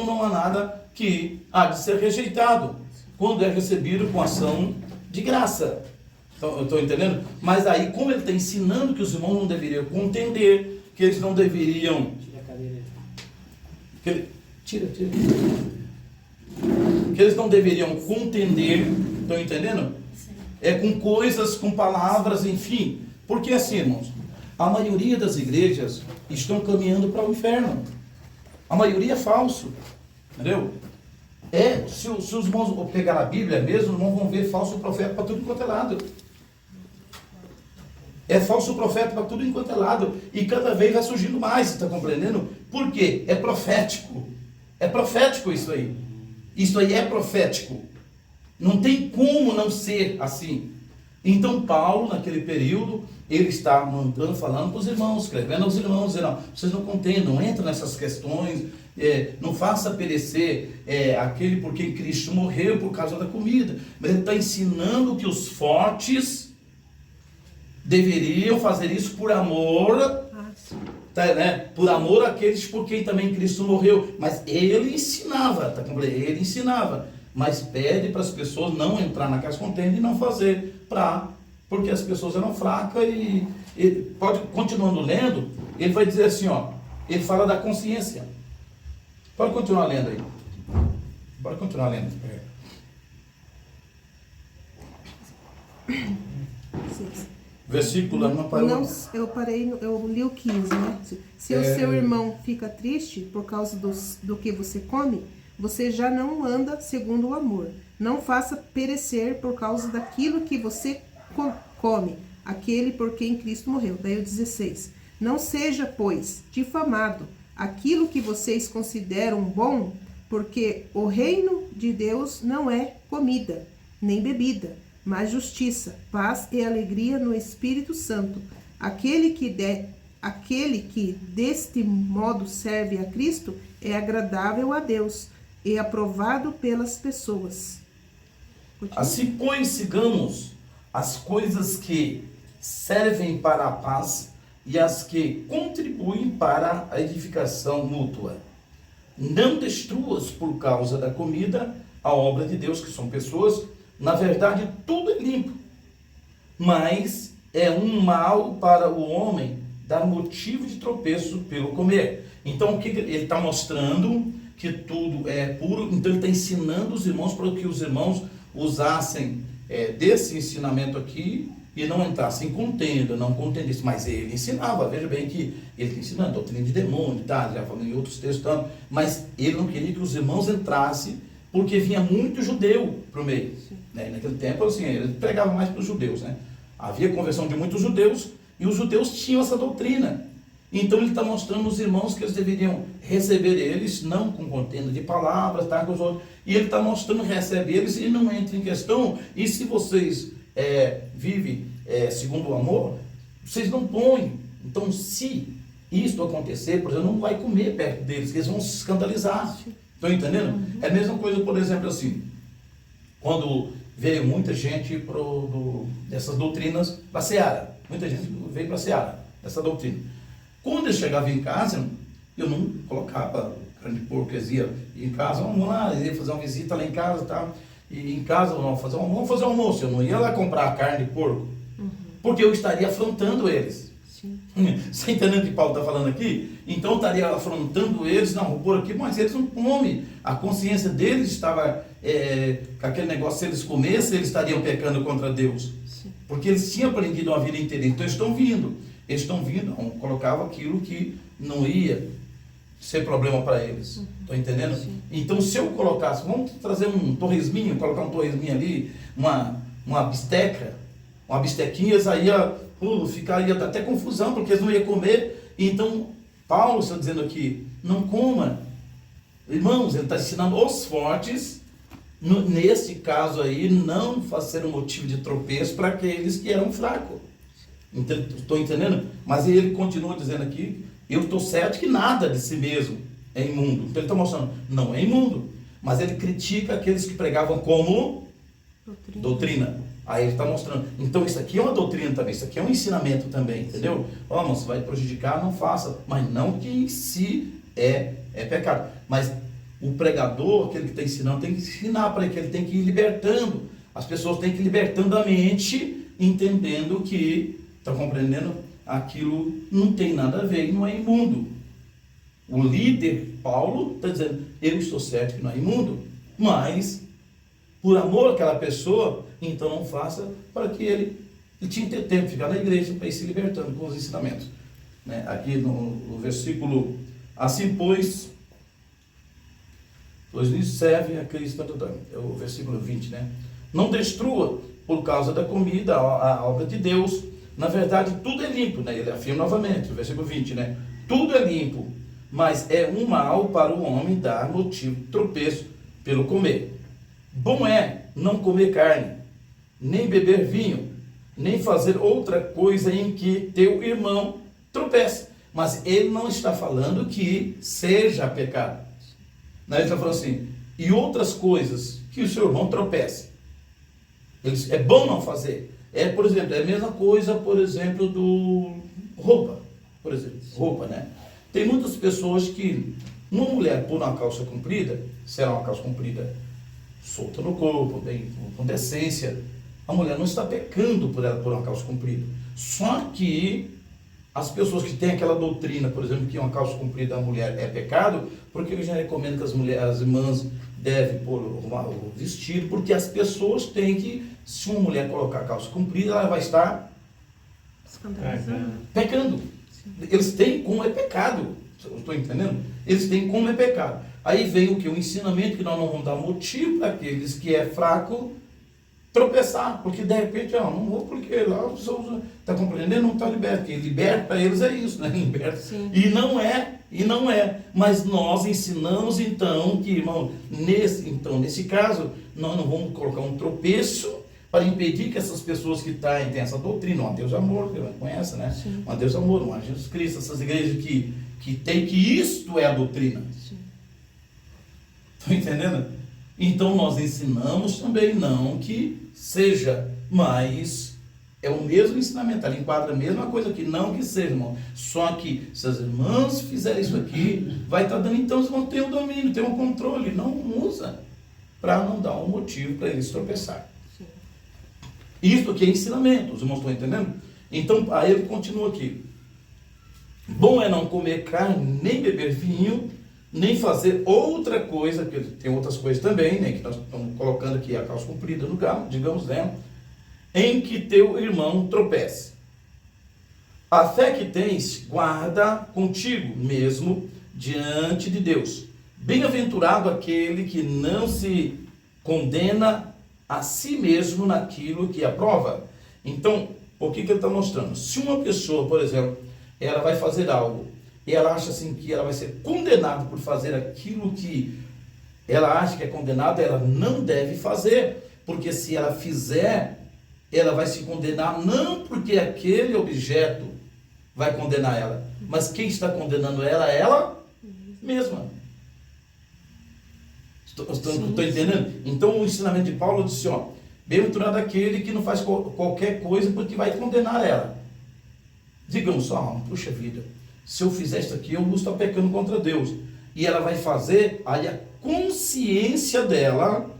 não há nada que há de ser rejeitado, quando é recebido com ação de graça. Então, eu estou entendendo? Mas aí, como ele está ensinando que os irmãos não deveriam contender, que eles não deveriam... Tira a cadeira. Tira. Que eles não deveriam contender, estão entendendo? Com coisas, com palavras, enfim. Porque assim, irmãos, a maioria das igrejas estão caminhando para o inferno. A maioria é falso, entendeu? Se os irmãos pegar a Bíblia mesmo, não vão ver falso profeta para tudo enquanto é lado. É falso profeta para tudo enquanto é lado. E cada vez vai surgindo mais, você está compreendendo? Por quê? É profético. É profético isso aí. Isso aí é profético. Não tem como não ser assim. Então Paulo, naquele período, ele está mandando, falando para os irmãos, escrevendo aos irmãos, dizendo, não, vocês não contendam, não entrem nessas questões, não faça perecer aquele por quem Cristo morreu por causa da comida. Mas ele está ensinando que os fortes deveriam fazer isso por amor, por amor àqueles por quem também Cristo morreu. Mas ele ensinava, ele ensinava, mas pede para as pessoas não entrar naquelas contendas e não fazer, porque as pessoas eram fracas. E ele pode, continuando lendo, ele vai dizer assim, ele fala da consciência. Pode continuar lendo aí. Pode continuar lendo. Versículo não parou. Não, eu li o 15, né? Se o seu irmão fica triste por causa do que você come, você já não anda segundo o amor. Não faça perecer por causa daquilo que você come, aquele por quem Cristo morreu. Daí o 16. Não seja, pois, difamado aquilo que vocês consideram bom, porque o reino de Deus não é comida, nem bebida, mas justiça, paz e alegria no Espírito Santo. Aquele que deste modo serve a Cristo é agradável a Deus e aprovado pelas pessoas. Continua. Assim, pois, sigamos as coisas que servem para a paz e as que contribuem para a edificação mútua. Não destruas por causa da comida a obra de Deus, que são pessoas. Na verdade, tudo é limpo, mas é um mal para o homem dar motivo de tropeço pelo comer. Então, o que ele está mostrando? Que tudo é puro. Então, ele está ensinando os irmãos para que os irmãos usassem desse ensinamento aqui e não entrassem em contenda, não contendessem. Mas ele ensinava, veja bem que ele está ensinando doutrina de demônio, tá? Já falando em outros textos, tá? Mas ele não queria que os irmãos entrassem, porque vinha muito judeu para o meio. Né? Naquele tempo, assim, ele pregava mais para os judeus, né? Havia conversão de muitos judeus e os judeus tinham essa doutrina. Então ele está mostrando aos irmãos que eles deveriam receber eles, não com contenda de palavras, tá? Com os outros. E ele está mostrando, recebe eles e não entra em questão. E se vocês vivem segundo o amor, vocês não põem. Então, se isto acontecer, por exemplo, não vai comer perto deles, que eles vão se escandalizar. Estão entendendo? É a mesma coisa, por exemplo, assim, quando veio muita gente dessas doutrinas para a Seara. Muita gente veio para a Seara, dessa doutrina. Quando eu chegava em casa, eu não colocava carne de porco, eles iam em casa, vamos lá, eles iam fazer uma visita lá em casa, tá? E em casa, vamos fazer um almoço, eu não ia lá comprar carne de porco, porque eu estaria afrontando eles. Sim. Você entendendo o que Paulo está falando aqui? Então eu estaria afrontando eles, não, vou pôr aqui, mas eles não comem. A consciência deles estava com aquele negócio, se eles comessem, eles estariam pecando contra Deus. Sim. Porque eles tinham aprendido a vida inteira, então eles estão vindo, colocava aquilo que não ia ser problema para eles. Estão entendendo? Sim. Então se eu colocasse, vamos trazer um torresminho, colocar um torresminho ali, uma bisteca, uma bistequinha, eles aí ia dar até confusão, porque eles não iam comer. Então Paulo está dizendo aqui, não coma. Irmãos, ele está ensinando os fortes, nesse caso aí, não fazer um motivo de tropeço para aqueles que eram fracos. Estou entendendo? Mas ele continua dizendo aqui, eu estou certo que nada de si mesmo é imundo. Então ele está mostrando, não é imundo. Mas ele critica aqueles que pregavam como doutrina. Aí ele está mostrando, então isso aqui é uma doutrina também, isso aqui é um ensinamento também, entendeu? Ó, mas vai prejudicar, não faça. Mas não que em si é pecado. Mas o pregador, aquele que está ensinando, tem que ensinar para ele, tem que ir libertando. As pessoas têm que ir libertando a mente, entendendo que, estão compreendendo? Aquilo não tem nada a ver, não é imundo. O líder, Paulo, está dizendo, eu estou certo que não é imundo, mas, por amor àquela pessoa, então não faça, para que ele tinha que ter tempo de ficar na igreja para ir se libertando com os ensinamentos. Né? Aqui no versículo, assim pois nisso serve a Cristo, é o versículo 20, né? Não destrua por causa da comida a obra de Deus. Na verdade, tudo é limpo, né? Ele afirma novamente, o versículo 20, né? Tudo é limpo, mas é um mal para o homem dar motivo de tropeço pelo comer. Bom é não comer carne, nem beber vinho, nem fazer outra coisa em que teu irmão tropece. Mas ele não está falando que seja pecado. Ele está falando assim, e outras coisas que o seu irmão tropece. É bom não fazer. Por exemplo, é a mesma coisa, por exemplo, do roupa. Por exemplo, roupa, né? Tem muitas pessoas que, uma mulher por uma calça comprida, será uma calça comprida solta no corpo, bem, com decência, a mulher não está pecando por ela por uma calça comprida. Só que as pessoas que têm aquela doutrina, por exemplo, que uma calça comprida da mulher é pecado, porque eu já recomendo que as irmãs devem pôr o vestido, porque as pessoas têm que, se uma mulher colocar a calça comprida, ela vai estar pecando. Eles têm como é pecado. Estou entendendo? Eles têm como é pecado. Aí vem o que? O ensinamento que nós não vamos dar motivo para aqueles que é fraco tropeçar, porque de repente, não vou porque lá os pessoas está compreendendo, não está liberto. Quem liberta para eles é isso, né? Liberta. E não é. Mas nós ensinamos então que, irmão, nesse caso, nós não vamos colocar um tropeço para impedir que essas pessoas que têm essa doutrina, um Deus amor, que você conhece, né? Sim. Um Deus amor, um Jesus Cristo, essas igrejas que tem que isto é a doutrina. Estão entendendo? Então nós ensinamos também não que seja, mas é o mesmo ensinamento, ela enquadra a mesma coisa aqui, não que seja, irmão. Só que se as irmãs fizerem isso aqui, vai estar dando, então eles vão ter um domínio, ter um controle, não usa, para não dar um motivo para eles tropeçar. Isso aqui é ensinamento, os irmãos estão entendendo? Então, aí ele continua aqui. Bom é não comer carne, nem beber vinho, nem fazer outra coisa, porque tem outras coisas também, né, que nós estamos colocando aqui a calça comprida no galo, digamos, né, em que teu irmão tropece. A fé que tens, guarda contigo mesmo diante de Deus. Bem-aventurado aquele que não se condena a si mesmo naquilo que aprova. Então, o que ele está mostrando? Se uma pessoa, por exemplo, ela vai fazer algo e ela acha assim que ela vai ser condenada por fazer aquilo que ela acha que é condenada, ela não deve fazer, porque se ela fizer, ela vai se condenar não porque aquele objeto vai condenar ela, mas quem está condenando ela é ela mesma. Estou entendendo? Então o ensinamento de Paulo disse, ó, bem-aventurado aquele que não faz qualquer coisa porque vai condenar ela. Digamos só, puxa vida, se eu fizer isso aqui, eu vou estar pecando contra Deus. E ela vai fazer, aí a consciência dela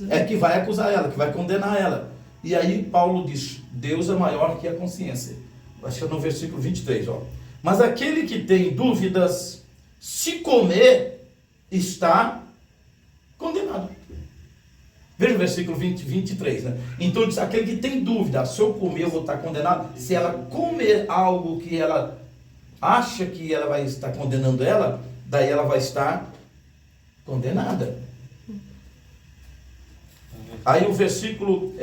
é que vai acusar ela, que vai condenar ela. E aí Paulo diz, Deus é maior que a consciência. Acho que é no versículo 23, ó. Mas aquele que tem dúvidas, se comer, está condenado. Veja o versículo 23, né? Então diz, aquele que tem dúvida, se eu comer eu vou estar condenado. Se ela comer algo que ela acha que ela vai estar condenando ela, daí ela vai estar condenada. Aí o versículo,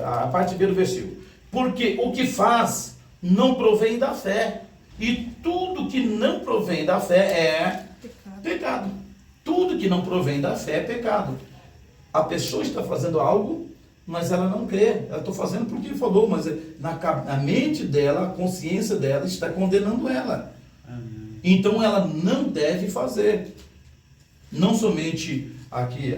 a parte B do versículo. Porque o que faz não provém da fé. E tudo que não provém da fé é pecado. Tudo que não provém da fé é pecado. A pessoa está fazendo algo, mas ela não crê. Ela está fazendo porque ele falou, mas na mente dela, a consciência dela está condenando ela. Então ela não deve fazer. Não somente aqui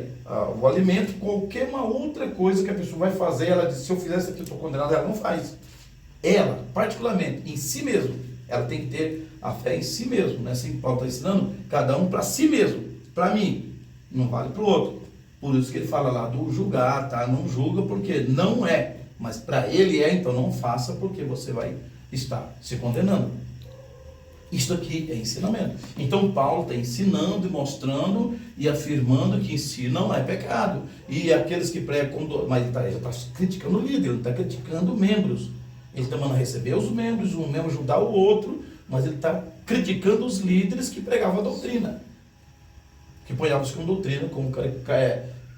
o alimento, qualquer uma outra coisa que a pessoa vai fazer, ela diz, se eu fizer isso aqui eu estou condenado, ela não faz. Ela, particularmente, em si mesmo, ela tem que ter a fé em si mesmo. Não é assim que Paulo está ensinando? Cada um para si mesmo. Para mim, não vale para o outro. Por isso que ele fala lá do julgar, tá? Não julga porque não é, mas para ele é, então não faça porque você vai estar se condenando. Isto aqui é ensinamento. Então Paulo está ensinando e mostrando e afirmando que em si não é pecado. E aqueles que pregam, mas ele está criticando o líder, ele está criticando membros. Ele está mandando receber os membros, um membro ajudar o outro, mas ele está criticando os líderes que pregavam a doutrina. Que apoiavam-se com doutrina,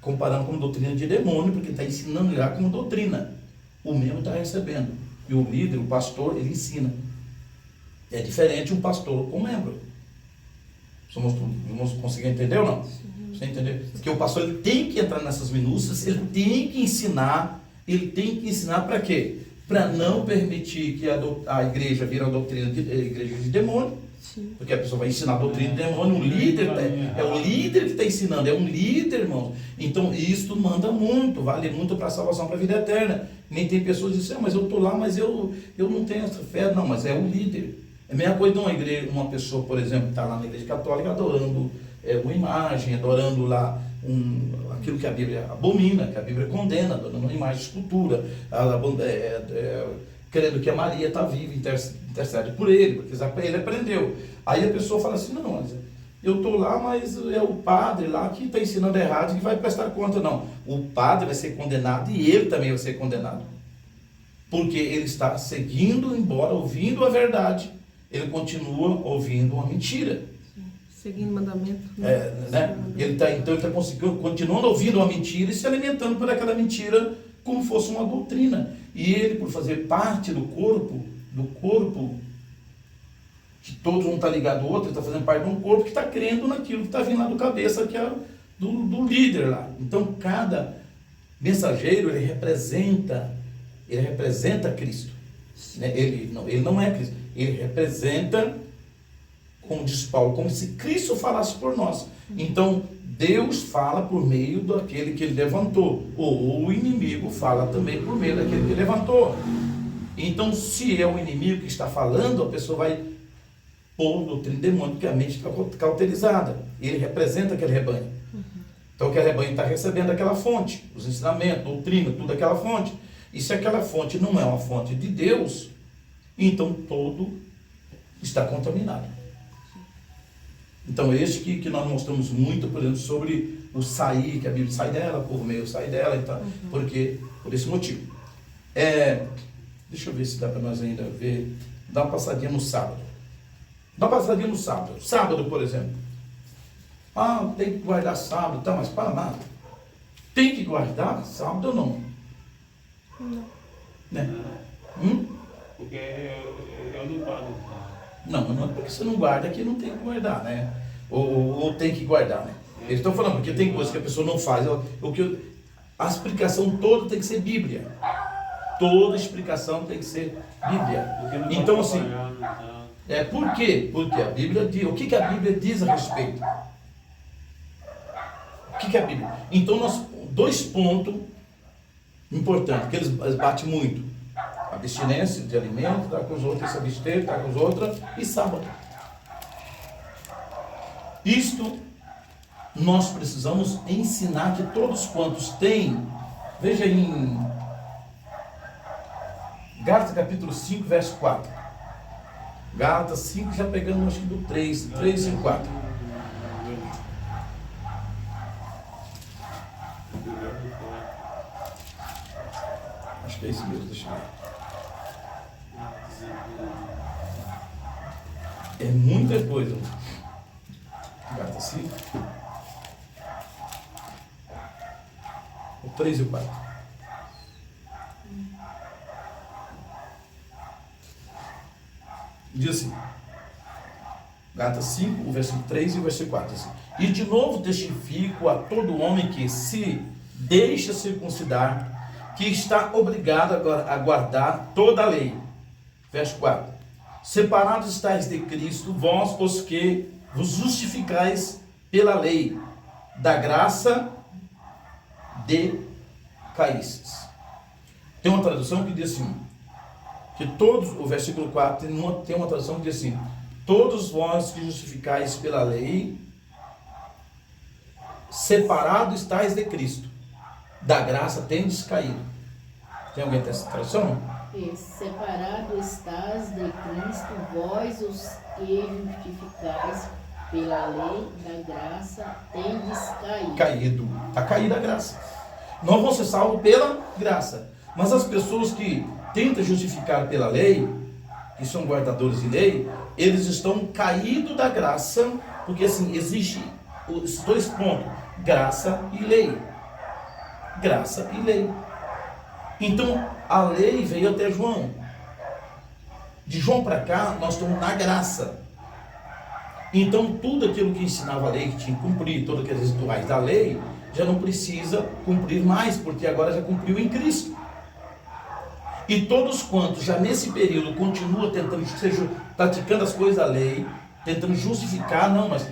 comparando com doutrina de demônio, porque está ensinando já como doutrina. O membro está recebendo. E o líder, o pastor, ele ensina. É diferente um pastor com membro. Vamos conseguir entender ou não? Você entendeu? Porque o pastor ele tem que entrar nessas minúcias, ele tem que ensinar para quê? Para não permitir que a igreja vire a doutrina de igreja de demônio. Sim. Porque a pessoa vai ensinar a doutrina de demônio, um líder, é o líder que está ensinando, é um líder, irmão. Então isso manda muito, vale muito para a salvação, para a vida eterna. Nem tem pessoas que dizem, mas eu estou lá, mas eu não tenho essa fé. Não, mas é o líder. É a mesma coisa de uma igreja, uma pessoa, por exemplo, que está lá na igreja católica adorando uma imagem, adorando lá aquilo que a Bíblia abomina, que a Bíblia condena, adorando uma imagem, escultura, crendo que a Maria está viva, intercede por ele, porque ele aprendeu. Aí a pessoa fala assim, não, eu estou lá, mas é o padre lá que está ensinando errado, que vai prestar conta. Não, o padre vai ser condenado e ele também vai ser condenado. Porque ele está seguindo, embora ouvindo a verdade, ele continua ouvindo uma mentira. Seguindo o mandamento. Ele está continuando ouvindo uma mentira e se alimentando por aquela mentira como fosse uma doutrina. E ele, por fazer parte do corpo, que todos um está ligado ao outro, ele está fazendo parte de um corpo que está crendo naquilo que está vindo lá do cabeça, que é do líder lá. Então, cada mensageiro, ele representa Cristo. Né? Ele não é Cristo. Ele representa, como diz Paulo, como se Cristo falasse por nós. Então, Deus fala por meio daquele que ele levantou. Ou o inimigo fala também por meio daquele que ele levantou. Então, se é o inimigo que está falando, a pessoa vai pôr doutrina demônio, porque a mente está cauterizada. Ele representa aquele rebanho. Então, aquele rebanho está recebendo aquela fonte, os ensinamentos, doutrina, tudo aquela fonte. E se aquela fonte não é uma fonte de Deus, então todo está contaminado. Então esse que nós mostramos muito, por exemplo, sobre o sair, que a Bíblia sai dela, por meio sai dela, então, porque, por esse motivo. Deixa eu ver se dá para nós ainda ver, dá uma passadinha no sábado. Sábado, por exemplo. Tem que guardar sábado, tá, mas para nada. Tem que guardar sábado ou não? Não. Né? Porque eu não guardo. Não é porque você não guarda que não tem que guardar, né? Ou tem que guardar, né? Eles estão falando, porque tem coisas que a pessoa não faz. A explicação toda tem que ser Bíblia. Toda explicação tem que ser Bíblia. Então, assim, por quê? Porque a Bíblia diz. O que a Bíblia diz a respeito? O que é a Bíblia? Então, dois pontos importantes, que eles batem muito. Abstinência de alimento, estar com os outros, se abster, estar com os outros, e sábado. Isto nós precisamos ensinar que todos quantos têm, veja em Gálatas capítulo 5, verso 4. Gálatas 5, já pegando acho que do 3 e 4. Acho que é isso mesmo, deixa eu ver. É muita coisa. Gálatas 5. O 3 e o 4. Diz assim, Gálatas 5, o versículo 3 e o versículo 4. Diz assim, e de novo testifico a todo homem que se deixa circuncidar, que está obrigado a guardar toda a lei. Verso 4. Separados estáis de Cristo, vós os que vos justificais pela lei, da graça decaístes. Tem uma tradução que diz assim, que todos, o versículo 4, tem uma tradução que diz assim, todos vós que justificais pela lei, separados estáis de Cristo, da graça tendes caído. Tem alguém que tem essa tradução? Separado estás de Cristo, vós os que justificais pela lei da graça tendes caído. Caído. Está caída a graça. Nós vamos ser salvos pela graça. Mas as pessoas que tentam justificar pela lei, que são guardadores de lei, eles estão caídos da graça, porque assim, existe os dois pontos, graça e lei. Graça e lei. Então, a lei veio até João. De João para cá, nós estamos na graça. Então, tudo aquilo que ensinava a lei, que tinha que cumprir, todos aqueles rituais da lei, já não precisa cumprir mais, porque agora já cumpriu em Cristo. E todos quantos já nesse período continuam tentando, praticando as coisas da lei, tentando justificar, não, mas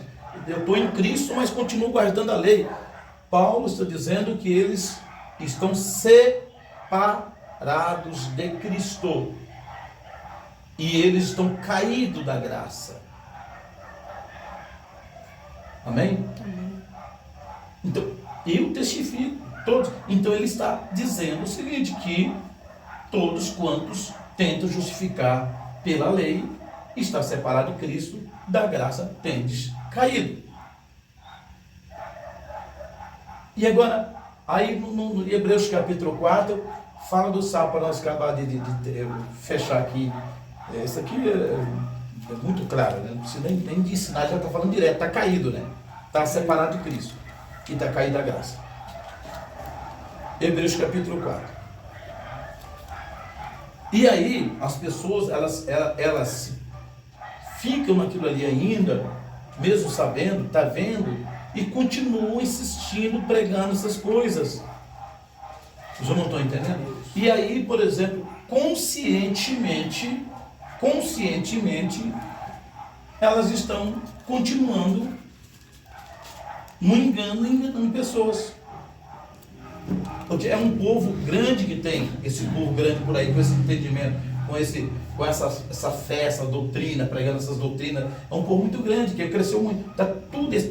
eu estou em Cristo, mas continuo guardando a lei. Paulo está dizendo que eles estão separados de Cristo. E eles estão caídos da graça. Amém? Amém. Então, eu testifico todos. Então ele está dizendo o seguinte, que todos quantos tentam justificar pela lei, está separado de Cristo, da graça tendes caído. E agora, aí no Hebreus capítulo 4, fala do sábado, para nós acabar de fechar aqui. Isso aqui é muito claro, né? Não precisa nem de ensinar, já está falando direto, está caído, né? Está separado de Cristo e está caído da graça. Hebreus capítulo 4. E aí, as pessoas, elas ficam naquilo ali ainda, mesmo sabendo, tá vendo, e continuam insistindo, pregando essas coisas. Vocês não estão entendendo? E aí, por exemplo, conscientemente, elas estão continuando no engano, enganando pessoas. Porque é um povo grande que tem, esse povo grande por aí, com esse entendimento. com essa fé, essa doutrina, pregando essas doutrinas. É um povo muito grande, que cresceu muito.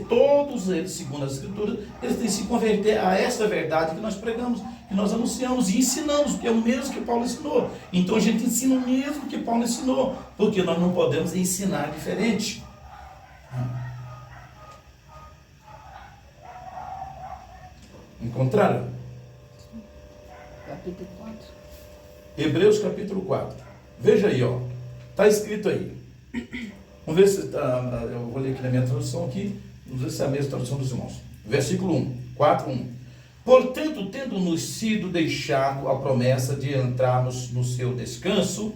Todos eles, segundo as Escrituras, eles têm que se converter a esta verdade que nós pregamos, que nós anunciamos e ensinamos, que é o mesmo que Paulo ensinou. Então a gente ensina o mesmo que Paulo ensinou, porque nós não podemos ensinar diferente. Encontraram? Capítulo 4. Hebreus capítulo 4. Veja aí, ó. Está escrito aí. Vamos ver se eu vou ler aqui na minha tradução aqui. Vamos ver se é a mesma tradução dos irmãos. Versículo 1. 4:1. Portanto, tendo-nos sido deixado a promessa de entrarmos no seu descanso,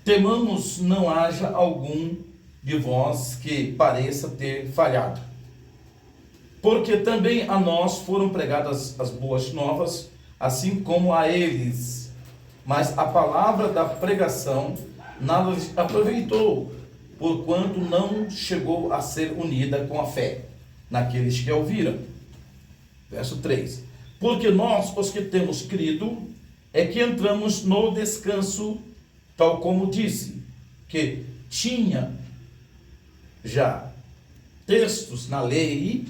temamos não haja algum de vós que pareça ter falhado. Porque também a nós foram pregadas as boas novas, assim como a eles. Mas a palavra da pregação nada lhes aproveitou, porquanto não chegou a ser unida com a fé naqueles que a ouviram. Verso 3. Porque nós, os que temos crido, é que entramos no descanso, tal como disse, que tinha já textos na lei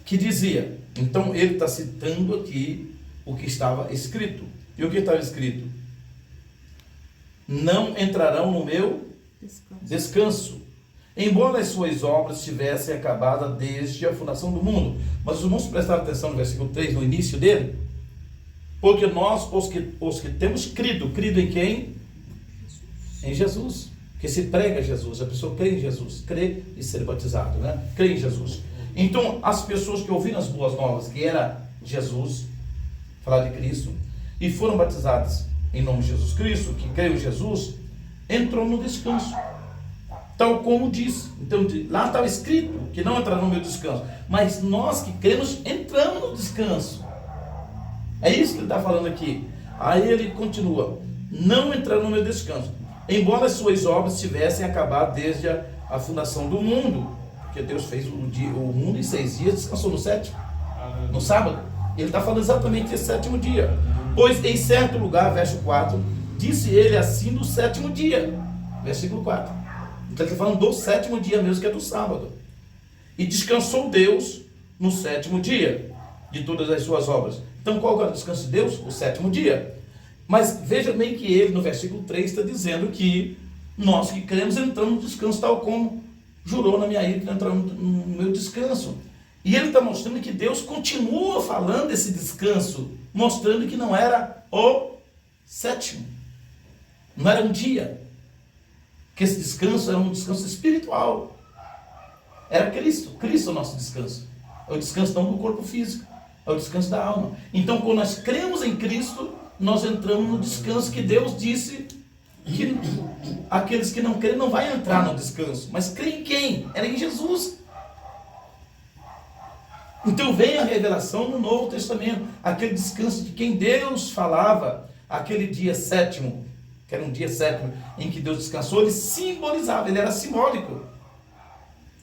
que dizia. Então ele está citando aqui o que estava escrito. E o que estava escrito? Não entrarão no meu descanso. Embora as suas obras tivessem acabado desde a fundação do mundo. Mas os irmãos prestaram atenção no versículo 3, no início dele. Porque nós, os que temos crido em quem? Em Jesus. Que se prega Jesus, a pessoa crê em Jesus, crê e ser batizado, né? Crê em Jesus. Então, as pessoas que ouviram as boas novas, que era Jesus, falar de Cristo, e foram batizadas em nome de Jesus Cristo, que creio em Jesus, entrou no descanso, tal como diz. Então, lá estava escrito que não entrará no meu descanso, mas nós que cremos, entramos no descanso. É isso que ele está falando aqui. Aí ele continua, não entrarão no meu descanso, embora as suas obras tivessem acabado desde a fundação do mundo, porque Deus fez o mundo em 6 dias, descansou no 7º, no sábado. Ele está falando exatamente esse 7º dia. Pois em certo lugar, verso 4, disse ele assim do 7º dia, versículo 4. Então ele está falando do 7º dia mesmo, que é do sábado. E descansou Deus no 7º dia de todas as suas obras. Então qual é o descanso de Deus? O 7º dia. Mas veja bem que ele, no versículo 3, está dizendo que nós que cremos entramos no descanso, tal como jurou na minha ira que entramos no meu descanso. E ele está mostrando que Deus continua falando desse descanso, mostrando que não era o 7º, não era um dia, que esse descanso era um descanso espiritual, era Cristo é o nosso descanso, é o descanso não do corpo físico, é o descanso da alma. Então quando nós cremos em Cristo, nós entramos no descanso que Deus disse que aqueles que não creem não vão entrar no descanso, mas creem em quem? Era em Jesus. Então vem a revelação no Novo Testamento, aquele descanso de quem Deus falava, aquele dia 7º, que era um dia 7º em que Deus descansou, ele simbolizava, ele era simbólico,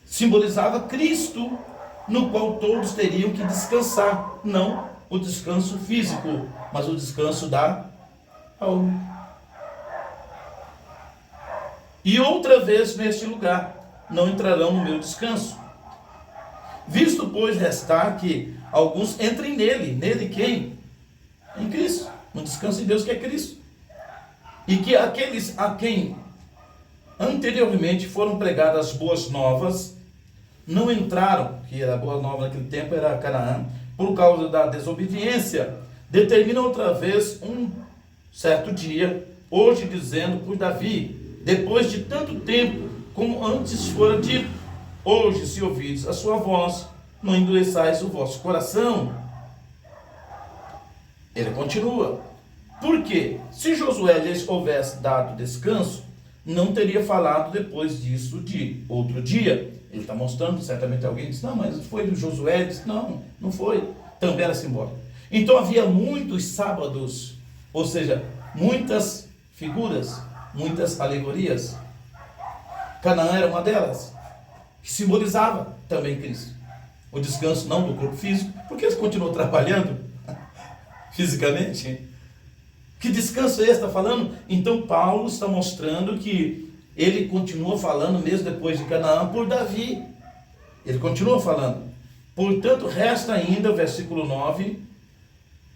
simbolizava Cristo, no qual todos teriam que descansar, não o descanso físico, mas o descanso da alma. E outra vez neste lugar, não entrarão no meu descanso. Visto, pois, restar que alguns entrem nele quem? Em Cristo, no descanso de Deus que é Cristo. E que aqueles a quem anteriormente foram pregadas as boas novas, não entraram, que a boa nova naquele tempo era Canaã, por causa da desobediência, determina outra vez um certo dia, hoje dizendo por Davi, depois de tanto tempo, como antes fora dito, hoje se ouvides a sua voz, não endureçais o vosso coração. Ele continua, porque se Josué lhes houvesse dado descanso, não teria falado depois disso de outro dia. Ele está mostrando, certamente alguém disse, não, mas foi do Josué. Ele disse, não, não foi. Também era simbólico. Então havia muitos sábados, ou seja, muitas figuras, muitas alegorias. Canaã era uma delas, que simbolizava também Cristo. O descanso não do corpo físico, porque eles continuam trabalhando fisicamente, Que descanso é esse? Está falando? Então Paulo está mostrando que ele continua falando, mesmo depois de Canaã, por Davi. Ele continua falando. Portanto, resta ainda, versículo 9,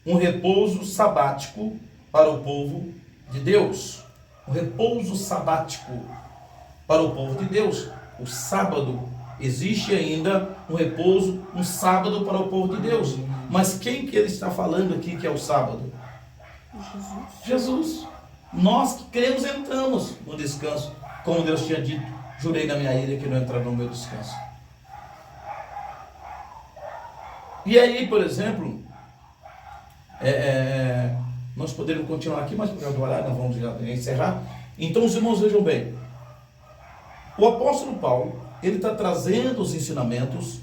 um repouso sabático para o povo de Deus. Um repouso sabático para o povo de Deus. O sábado. Existe ainda um repouso, um sábado para o povo de Deus. Mas quem que ele está falando aqui que é o sábado? Jesus. Nós que cremos entramos no descanso. Como Deus tinha dito, jurei na minha ira que não entrará no meu descanso. E aí, por exemplo, nós poderíamos continuar aqui, mas por causa do horário nós vamos já encerrar. Então os irmãos vejam bem. O apóstolo Paulo, ele está trazendo os ensinamentos,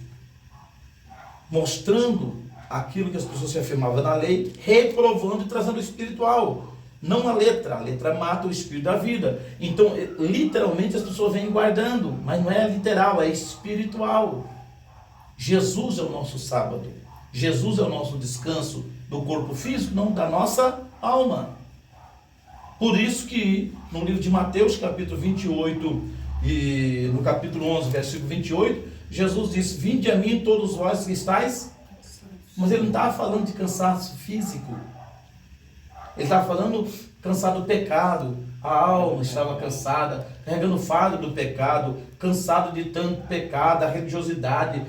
mostrando aquilo que as pessoas se afirmavam na lei, reprovando e trazendo o espiritual. Não a letra mata o espírito da vida. Então, literalmente as pessoas vêm guardando, mas não é literal, é espiritual. Jesus é o nosso sábado. Jesus é o nosso descanso do corpo físico, não da nossa alma. Por isso que no livro de Mateus, capítulo 28, e no capítulo 11, versículo 28, Jesus disse: vinde a mim todos vós que estáis. Mas ele não estava falando de cansaço físico. Ele estava falando cansado do pecado. A alma estava cansada, carregando o fardo do pecado, cansado de tanto pecado, da religiosidade,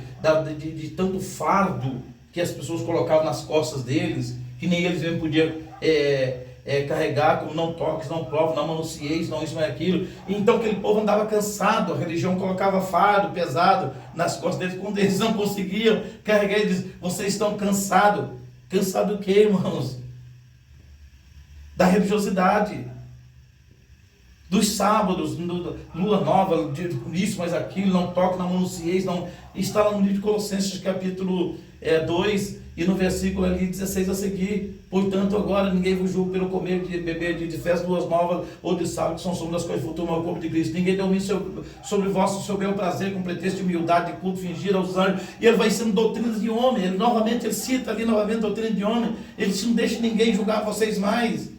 de tanto fardo que as pessoas colocavam nas costas deles, que nem eles mesmo podiam carregar, como não toques, não prove, não manuncieis, não isso, não é aquilo. Então aquele povo andava cansado, a religião colocava fardo pesado nas costas deles, quando eles não conseguiam carregar, eles diziam: vocês estão cansados. Cansado do quê, irmãos? Da religiosidade, dos sábados, lua nova, isso, mas aquilo, não toque, não manuncieis, não. Está lá no livro de Colossenses, capítulo 2, e no versículo ali 16 a seguir: portanto, agora ninguém vos julga pelo comer, de beber, de festas, luas novas, ou de sábado, que são sombra das coisas futuras, mas o corpo de Cristo. Ninguém domine sobre vós o seu bel prazer, com pretexto de humildade, de culto, fingir aos anjos. E ele vai sendo doutrinas de homem. Ele cita ali novamente doutrina de homem. Ele não deixa ninguém julgar vocês mais.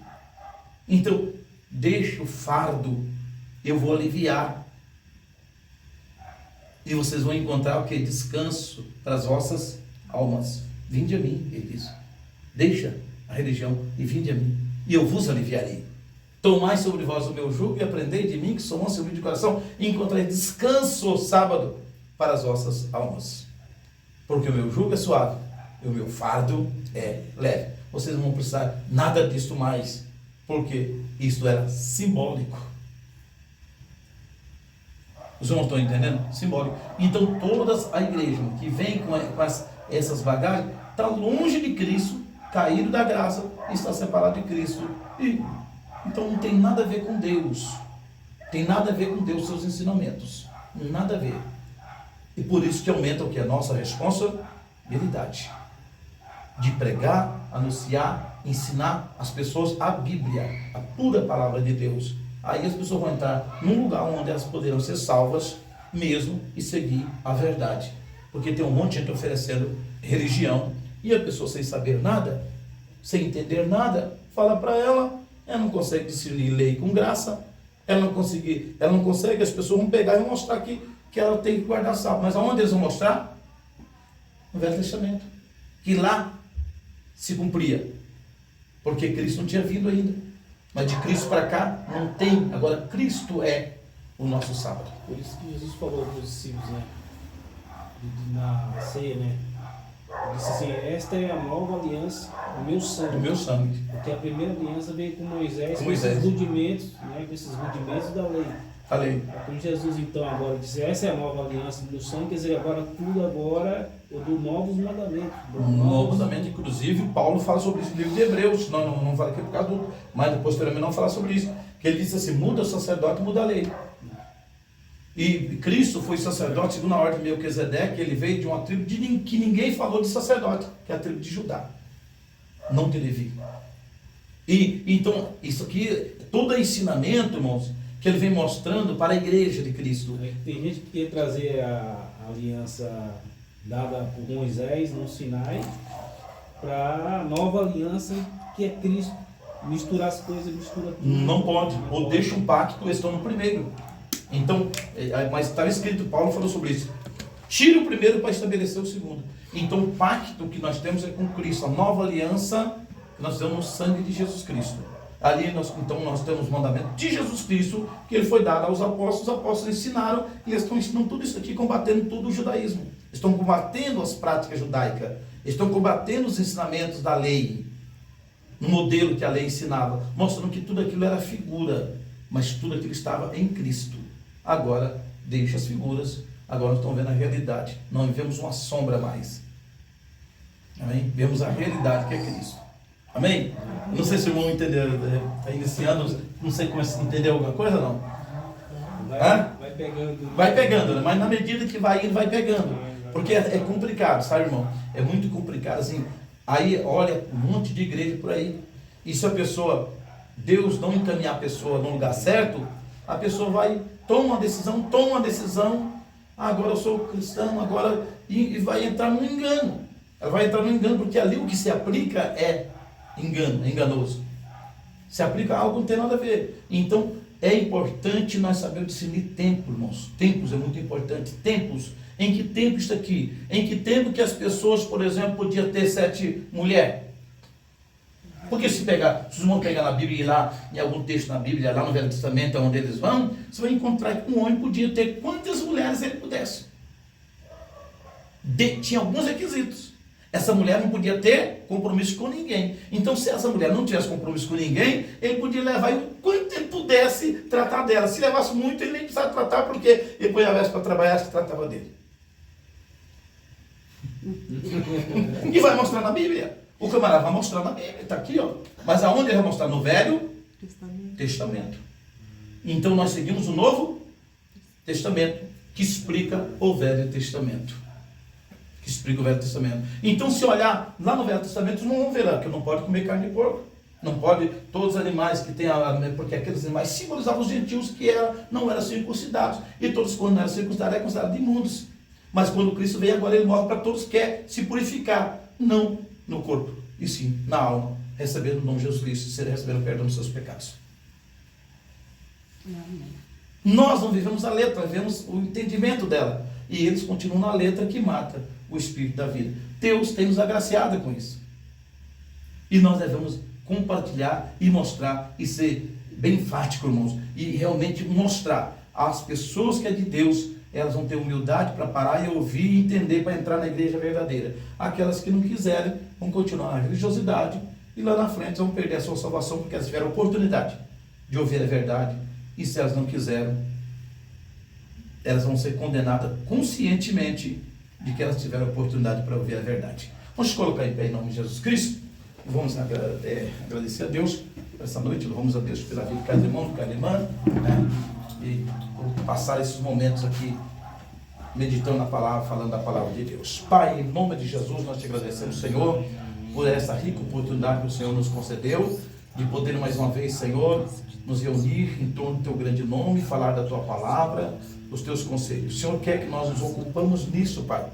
Então, deixa o fardo, eu vou aliviar. E vocês vão encontrar o que? Descanso para as vossas almas. Vinde a mim, ele diz. Deixa a religião e vinde a mim, e eu vos aliviarei. Tomai sobre vós o meu jugo e aprendei de mim, que sou manso e humilde de coração, e encontrarei descanso sábado para as vossas almas. Porque o meu jugo é suave e o meu fardo é leve. Vocês não vão precisar nada disso mais, porque isso era simbólico. Os irmãos estão entendendo? Simbólico. Então toda a igreja que vem com essas bagagens está longe de Cristo, caído da graça, está separado de Cristo. E então não tem nada a ver com Deus. Tem nada a ver com Deus, seus ensinamentos. Nada a ver. E por isso que aumenta o que? A nossa responsabilidade de pregar, anunciar, ensinar as pessoas a Bíblia, a pura palavra de Deus. Aí as pessoas vão entrar num lugar onde elas poderão ser salvas mesmo e seguir a verdade. Porque tem um monte de gente oferecendo religião e a pessoa sem saber nada, sem entender nada, fala para ela não consegue discernir lei com graça, ela não consegue, as pessoas vão pegar e vão mostrar que ela tem que guardar sábado. Mas aonde eles vão mostrar? No Velho Testamento. Que lá se cumpria. Porque Cristo não tinha vindo ainda. Mas de Cristo para cá não tem. Agora Cristo é o nosso sábado. Por isso que Jesus falou para os discípulos, né? Na ceia, né? Ele disse assim: esta é a nova aliança do meu sangue. Do meu sangue. Porque a primeira aliança veio com Moisés, com esses rudimentos, né? Com esses rudimentos da lei. A lei. Quando Jesus então agora disse: essa é a nova aliança do meu sangue, quer dizer, agora tudo agora eu dou novos mandamentos. Novo mandamento, inclusive, Paulo fala sobre isso no livro de Hebreus. Não fala aqui por causa do. Mas posteriormente não fala sobre isso. Que ele disse assim: muda o sacerdote, muda a lei. E Cristo foi sacerdote segundo a ordem de Melquisedeque. Ele veio de uma tribo que ninguém falou de sacerdote, que é a tribo de Judá, não de Levi. E então, isso aqui, todo ensinamento, irmãos, que ele vem mostrando para a igreja de Cristo. Tem gente que quer trazer a aliança dada por Moisés no Sinai para a nova aliança que é Cristo. Misturar as coisas, mistura tudo. Não pode. Ou deixa um pacto, eles estão no primeiro. Então, mas estava escrito, Paulo falou sobre isso. Tira o primeiro para estabelecer o segundo. Então, o pacto que nós temos é com Cristo, a nova aliança que nós temos no sangue de Jesus Cristo. Ali, nós temos o mandamento de Jesus Cristo, que ele foi dado aos apóstolos. Os apóstolos ensinaram, e eles estão ensinando tudo isso aqui, combatendo todo o judaísmo. Estão combatendo as práticas judaicas. Estão combatendo os ensinamentos da lei, no modelo que a lei ensinava, mostrando que tudo aquilo era figura, mas tudo aquilo estava em Cristo. Agora, deixa as figuras, agora nós estamos vendo a realidade. Não vemos uma sombra mais. Amém? Vemos a realidade que é Cristo. Amém? Não sei se o irmão entendeu, está iniciando, não sei como entendeu alguma coisa, não? Vai pegando. Vai pegando, né? Mas na medida que vai indo, vai pegando. Porque é complicado, sabe, irmão? É muito complicado, assim. Aí, olha, um monte de igreja por aí. E se a pessoa, Deus não encaminhar a pessoa no lugar certo, a pessoa vai, toma uma decisão, agora eu sou cristão, agora, e vai entrar no engano. Ela vai entrar no engano, porque ali o que se aplica é engano, é enganoso. Se aplica a algo que não tem nada a ver. Então, é importante nós sabermos discernir tempo, irmãos. Tempos é muito importante. Tempos. Em que tempo isso aqui? Em que tempo que as pessoas, por exemplo, podiam ter 7 mulheres? Porque se vocês vão pegar na Bíblia e ir lá, em algum texto na Bíblia, lá no Velho Testamento, onde eles vão, você vai encontrar que um homem podia ter quantas mulheres ele pudesse. Tinha alguns requisitos. Essa mulher não podia ter compromisso com ninguém. Então, se essa mulher não tivesse compromisso com ninguém, ele podia levar o quanto ele pudesse tratar dela. Se levasse muito, ele nem precisava tratar, porque ele põe a veste para trabalhar, se tratava dele. E vai mostrar na Bíblia. O camarada vai mostrar na Bíblia, está aqui, ó. Mas aonde ele vai mostrar? No Velho Testamento. Então nós seguimos o Novo Testamento, que explica o Velho Testamento. Então, se olhar lá no Velho Testamento, não vão ver lá que não pode comer carne de porco. Não pode, todos os animais que tem, porque aqueles animais simbolizavam os gentios que não eram circuncidados. E todos, quando não eram circuncidados, eram considerados imundos. Mas quando Cristo veio, agora ele morre para todos que quer se purificar, não no corpo, e sim na alma, recebendo o nome de Jesus Cristo, recebendo o perdão dos seus pecados. Amém. Nós não vivemos a letra, vivemos o entendimento dela. E eles continuam na letra que mata o espírito da vida. Deus tem nos agraciado com isso. E nós devemos compartilhar e mostrar e ser bem enfático, irmãos. E realmente mostrar às pessoas que é de Deus, elas vão ter humildade para parar e ouvir e entender para entrar na igreja verdadeira. Aquelas que não quiserem vão continuar na religiosidade e lá na frente vão perder a sua salvação porque elas tiveram a oportunidade de ouvir a verdade. E se elas não quiserem, elas vão ser condenadas conscientemente de que elas tiveram a oportunidade para ouvir a verdade. Vamos colocar em pé em nome de Jesus Cristo. Vamos agradecer a Deus por essa noite. Louvamos a Deus pela vida de cada irmão, de cada irmã, né? E por passar esses momentos aqui meditando na palavra, falando da palavra de Deus. Pai, em nome de Jesus, nós te agradecemos, Senhor, por essa rica oportunidade que o Senhor nos concedeu de poder mais uma vez, Senhor, nos reunir em torno do teu grande nome, falar da tua palavra, dos teus conselhos. O Senhor quer que nós nos ocupamos nisso, Pai.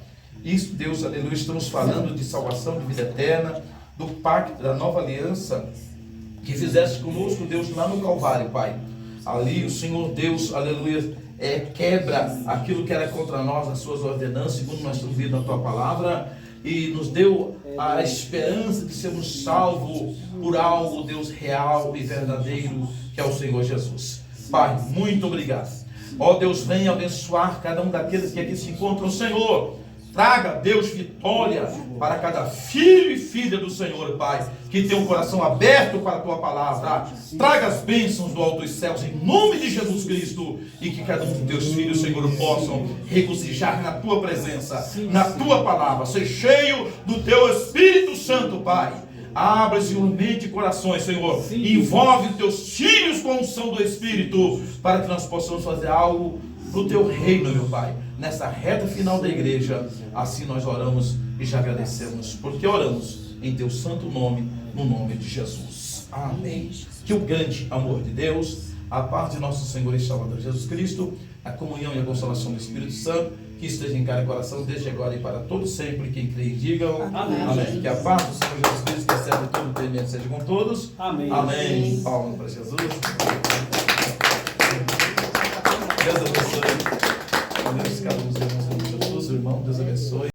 Isso, Deus, aleluia, estamos falando de salvação, de vida eterna, do pacto, da nova aliança que fizeste conosco, Deus, lá no Calvário, Pai. Ali o Senhor Deus, aleluia, quebra aquilo que era contra nós, as suas ordenanças, segundo nós estamos vendo na tua palavra, e nos deu a esperança de sermos salvos por algo, Deus, real e verdadeiro, que é o Senhor Jesus. Pai, muito obrigado. Ó Deus, venha abençoar cada um daqueles que aqui se encontram, Senhor. Traga, Deus, vitória para cada filho e filha do Senhor, Pai, que tem um coração aberto para a tua palavra. Traga as bênçãos do alto dos céus em nome de Jesus Cristo, e que cada um dos teus filhos, Senhor, possam regozijar na tua presença, na tua palavra, ser cheio do teu Espírito Santo, Pai. Abra, Senhor, mente e corações, Senhor. Envolve os teus filhos com a unção do Espírito, para que nós possamos fazer algo para o teu reino, meu Pai. Nessa reta final da igreja, assim nós oramos e já agradecemos, porque oramos em teu santo nome, no nome de Jesus. Amém. Que o grande amor de Deus, a paz de nosso Senhor e Salvador Jesus Cristo, a comunhão e a consolação do Espírito Santo, que esteja em cada coração, desde agora e para todos sempre. Quem crê e digam Amém. amém. Que a paz do Senhor Jesus Cristo, que excede todo entendimento, seja com todos. Amém. Amém. Palmas para Jesus. Deus abençoe.